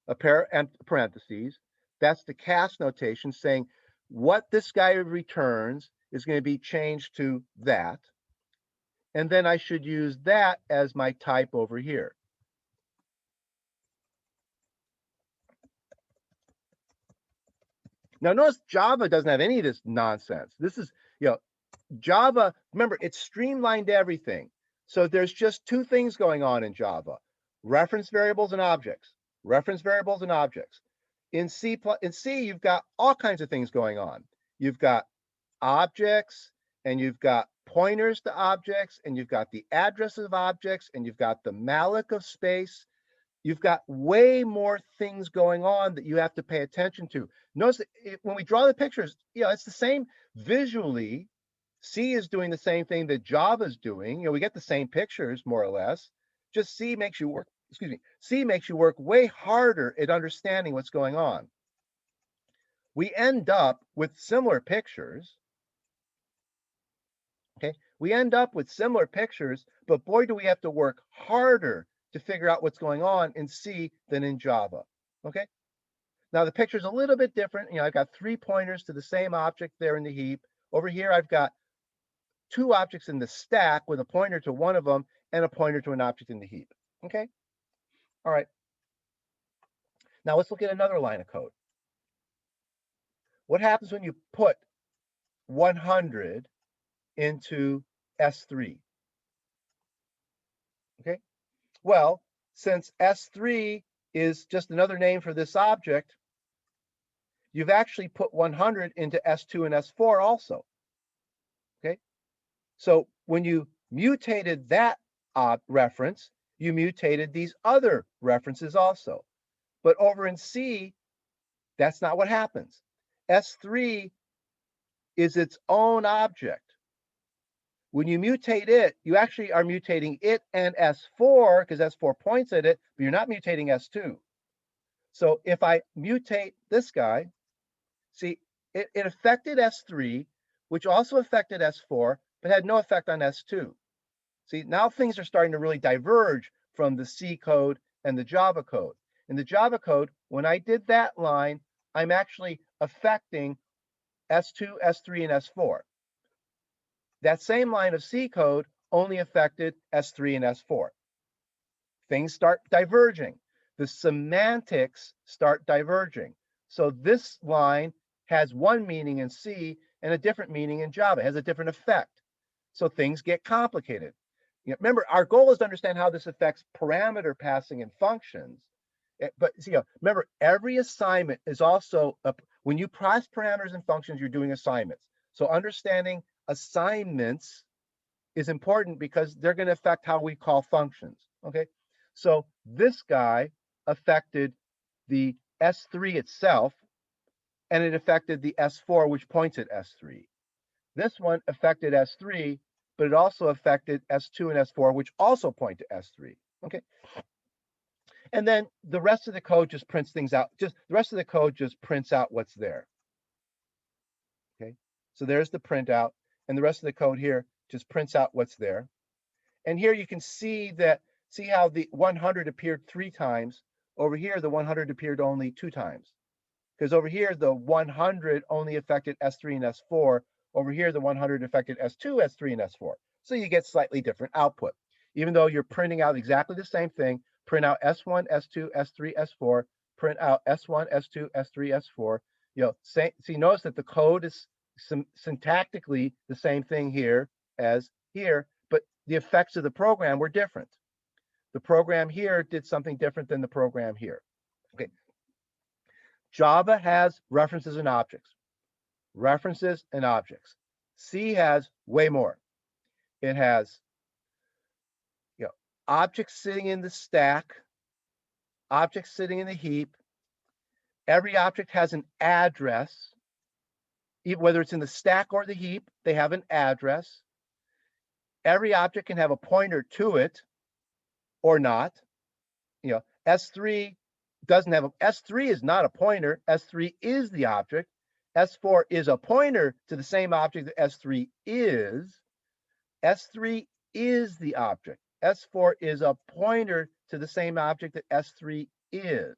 a pair and parentheses. That's the cast notation saying what this guy returns is going to be changed to that. And then I should use that as my type over here. Now, notice Java doesn't have any of this nonsense. This is, Java, remember, it's streamlined everything. So there's just two things going on in Java: reference variables and objects. Reference variables and objects. In C, you've got all kinds of things going on. You've got objects, and you've got pointers to objects, and you've got the addresses of objects, and you've got the malloc of space. You've got way more things going on that you have to pay attention to. Notice when we draw the pictures, it's the same visually. C is doing the same thing that Java is doing. We get the same pictures more or less. Just C makes you work. C makes you work way harder at understanding what's going on. We end up with similar pictures. Okay, we end up with similar pictures, but boy, do we have to work harder to figure out what's going on in C than in Java. Okay, now the picture's a little bit different. I've got 3 pointers to the same object there in the heap. Over here, I've got 2 objects in the stack with a pointer to one of them and a pointer to an object in the heap. Okay, all right. Now let's look at another line of code. What happens when you put 100 into S3? Okay, well, since S3 is just another name for this object, you've actually put 100 into S2 and S4 also. Okay, so when you mutated that reference, you mutated these other references also. But over in C, that's not what happens. S3 is its own object. When you mutate it, you actually are mutating it and S4 because S4 points at it, but you're not mutating S2. So if I mutate this guy, see, it affected S3, which also affected S4, but had no effect on S2. See, now things are starting to really diverge from the C code and the Java code. In the Java code, when I did that line, I'm actually affecting S2, S3, and S4. That same line of C code only affected S3 and S4. Things start diverging. The semantics start diverging. So this line has one meaning in C and a different meaning in Java. It has a different effect. So things get complicated. Remember, our goal is to understand how this affects parameter passing and functions. But remember, every assignment is also, when you pass parameters and functions, you're doing assignments. So understanding assignments is important because they're going to affect how we call functions. Okay, so this guy affected the S3 itself, and it affected the S4, which points at S3. This one affected S3, but it also affected S2 and S4, which also point to S3. Okay, and then the rest of the code just prints things out. Just the rest of the code just prints out what's there. Okay, so there's the printout, and the rest of the code here just prints out what's there. And here you can see that, see how the 100 appeared 3 times. Over here, the 100 appeared only 2 times. Because over here, the 100 only affected S3 and S4. Over here, the 100 affected S2, S3, and S4. So you get slightly different output. Even though you're printing out exactly the same thing, print out S1, S2, S3, S4, print out S1, S2, S3, S4. See, notice that the code is syntactically the same thing here as here, but the effects of the program were different. The program here did something different than the program here. Okay. Java has references and objects. References and objects. C has way more. It has objects sitting in the stack, objects sitting in the heap. Every object has an address. Whether it's in the stack or the heap, they have an address. Every object can have a pointer to it or not. S3 doesn't have S3 is not a pointer. S3 is the object. S4 is a pointer to the same object that S3 is. S3 is the object. S4 is a pointer to the same object that S3 is.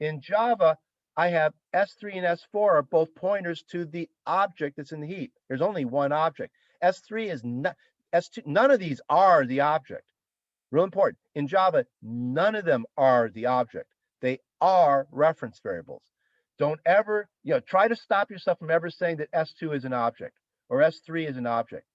In Java, I have S3 and S4 are both pointers to the object that's in the heap. There's only one object. S3 is not, S2, none of these are the object. Real important. In Java, none of them are the object. They are reference variables. Don't ever, try to stop yourself from ever saying that S2 is an object or S3 is an object.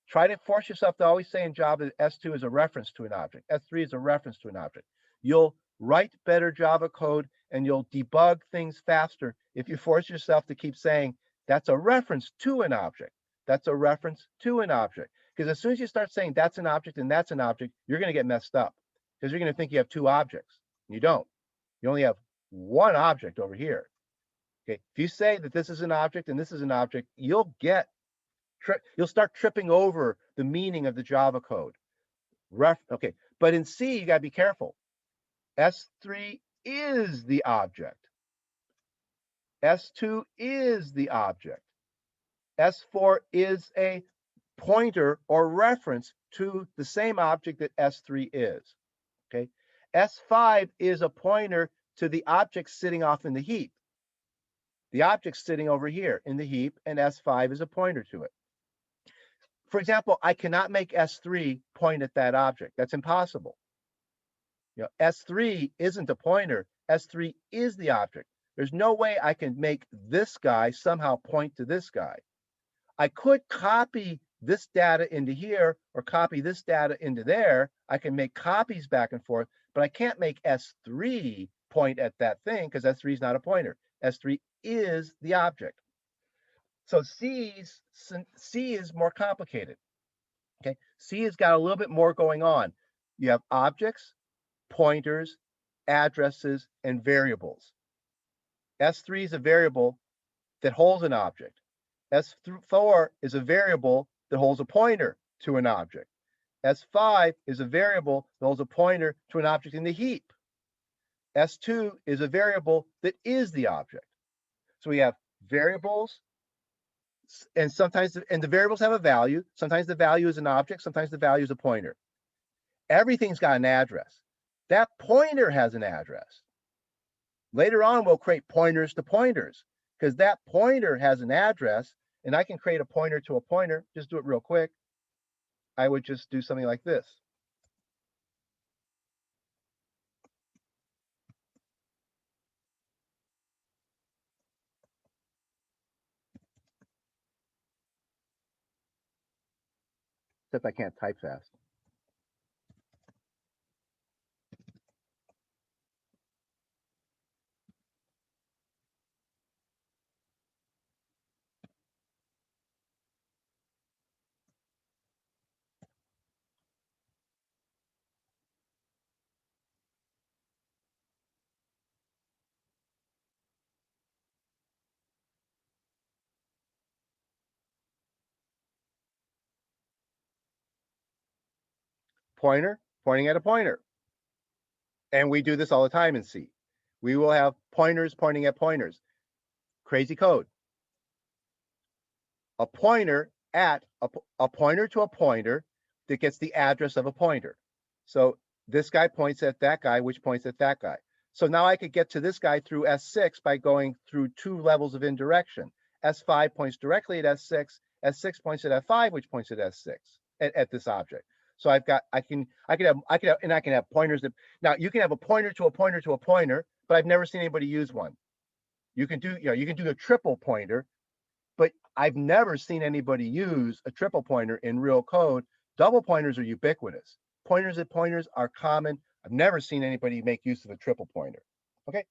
Try to force yourself to always say in Java that S2 is a reference to an object. S3 is a reference to an object. You'll write better Java code and you'll debug things faster if you force yourself to keep saying that's a reference to an object. That's a reference to an object. Because as soon as you start saying that's an object and that's an object, you're going to get messed up because you're going to think you have 2 objects. You don't. You only have 1 object over here. Okay. If you say that this is an object and this is an object, you'll start tripping over the meaning of the Java code. Okay. But in C, you got to be careful. S3 is the object. S2 is the object. S4 is a pointer or reference to the same object that S3 is. Okay. S5 is a pointer to the object sitting off in the heap. The object's sitting over here in the heap, and S5 is a pointer to it. For example, I cannot make S3 point at that object. That's impossible. S3 isn't a pointer. S3 is the object. There's no way I can make this guy somehow point to this guy. I could copy this data into here or copy this data into there. I can make copies back and forth, but I can't make S3 point at that thing because S3 is not a pointer. S3 is the object. So C is more complicated. Okay, C has got a little bit more going on. You have objects, pointers, addresses, and variables. S3 is a variable that holds an object. S4 is a variable that holds a pointer to an object. S5 is a variable that holds a pointer to an object in the heap. S2 is a variable that is the object. So we have variables, and the variables have a value. Sometimes the value is an object, sometimes the value is a pointer. Everything's got an address. That pointer has an address. Later on, we'll create pointers to pointers because that pointer has an address, and I can create a pointer to a pointer. Just do it real quick. I would just do something like this. Except I can't type fast. Pointer pointing at a pointer. And we do this all the time in C. We will have pointers pointing at pointers. Crazy code. A pointer at a pointer to a pointer that gets the address of a pointer. So this guy points at that guy, which points at that guy. So now I could get to this guy through S6 by going through 2 levels of indirection. S5 points directly at S6. S6 points at F5, which points at S6 at this object. So I can have pointers that, now you can have a pointer to a pointer to a pointer, but I've never seen anybody use one. You can do a triple pointer, but I've never seen anybody use a triple pointer in real code. Double pointers are ubiquitous. Pointers at pointers are common. I've never seen anybody make use of a triple pointer. Okay,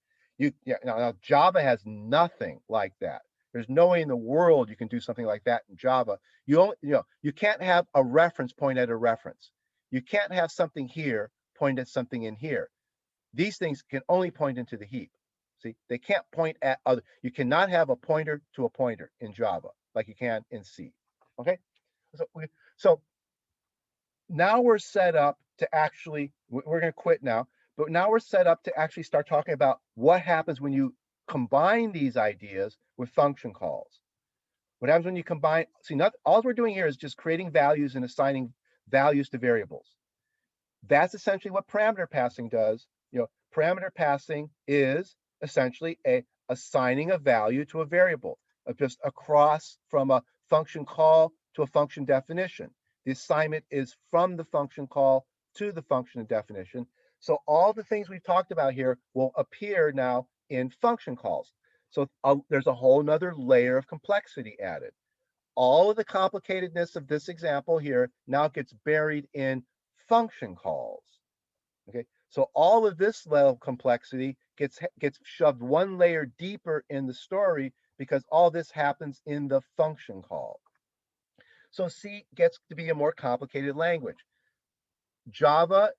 now Java has nothing like that. There's no way in the world you can do something like that in Java. You can't have a reference point at a reference. You can't have something here point at something in here. These things can only point into the heap. See, they can't point at other. You cannot have a pointer to a pointer in Java like you can in C. Okay, so now we're set up to actually, we're going to quit now, but now we're set up to actually start talking about what happens when you combine these ideas with function calls. What happens when you combine, see, all we're doing here is just creating values and assigning values to variables. That's essentially what parameter passing does. Parameter passing is essentially assigning a value to a variable, just across from a function call to a function definition. The assignment is from the function call to the function definition. So all the things we've talked about here will appear now in function calls. So there's a whole nother layer of complexity added. All of the complicatedness of this example here now gets buried in function calls. Okay, so all of this level of complexity gets shoved one layer deeper in the story because all this happens in the function call. So C gets to be a more complicated language. Java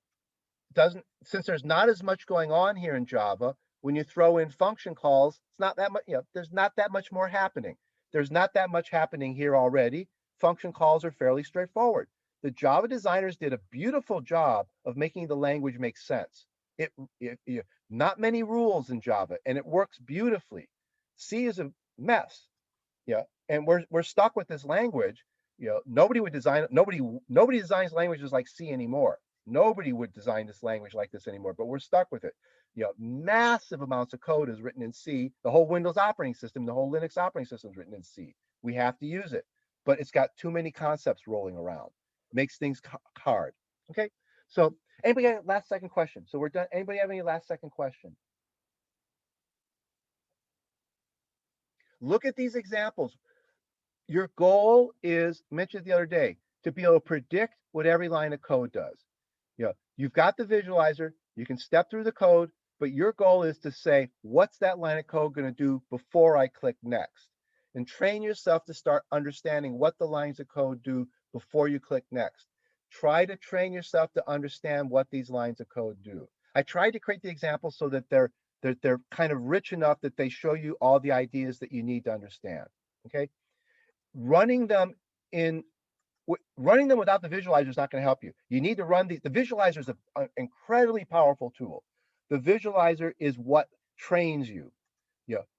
doesn't, since there's not as much going on here in Java, when you throw in function calls, it's not that much, there's not that much more happening. There's not that much happening here already. Function calls are fairly straightforward. The Java designers did a beautiful job of making the language make sense. Not many rules in Java, and it works beautifully. C is a mess, and we're stuck with this language. Nobody designs languages like C anymore. Nobody would design this language like this anymore, but we're stuck with it. Massive amounts of code is written in C. The whole Windows operating system, the whole Linux operating system is written in C. We have to use it, but it's got too many concepts rolling around. Makes things hard. Okay, so anybody got a last second question? So we're done. Anybody have any last second question? Look at these examples. Your goal is, mentioned the other day, to be able to predict what every line of code does. You've got the visualizer, you can step through the code, but your goal is to say, what's that line of code going to do before I click next? And train yourself to start understanding what the lines of code do before you click next. Try to train yourself to understand what these lines of code do. I tried to create the examples so that they're kind of rich enough that they show you all the ideas that you need to understand. Okay, running them without the visualizer is not going to help you. You need to run the visualizer is an incredibly powerful tool. The visualizer is what trains you.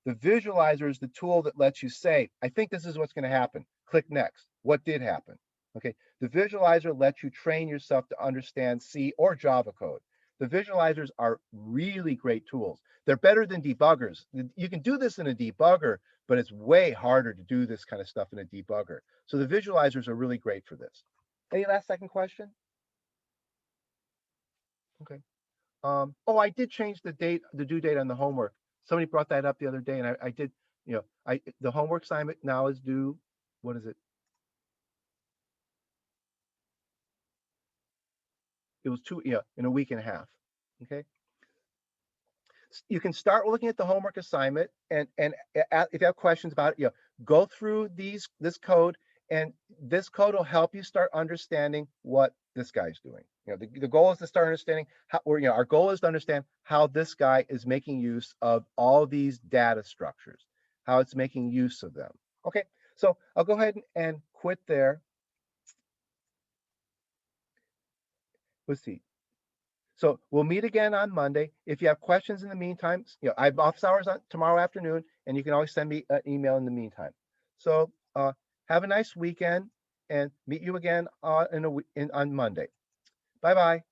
The visualizer is the tool that lets you say, I think this is what's going to happen. Click next. What did happen? Okay. The visualizer lets you train yourself to understand C or Java code. The visualizers are really great tools. They're better than debuggers. You can do this in a debugger, but it's way harder to do this kind of stuff in a debugger. So the visualizers are really great for this. Any last second question? Okay. Oh, I did change the due date on the homework. Somebody brought that up the other day, and I did, the homework assignment now is due, what is it? It was in a week and a half. Okay. You can start looking at the homework assignment, and if you have questions about it, go through this code, and this code will help you start understanding what this guy's doing. The goal is to start understanding how, or our goal is to understand how this guy is making use of all these data structures, how it's making use of them. Okay, so I'll go ahead and quit there. Let's see. So we'll meet again on Monday. If you have questions in the meantime, I have office hours tomorrow afternoon, and you can always send me an email in the meantime. So have a nice weekend, and meet you again on Monday. Bye-bye.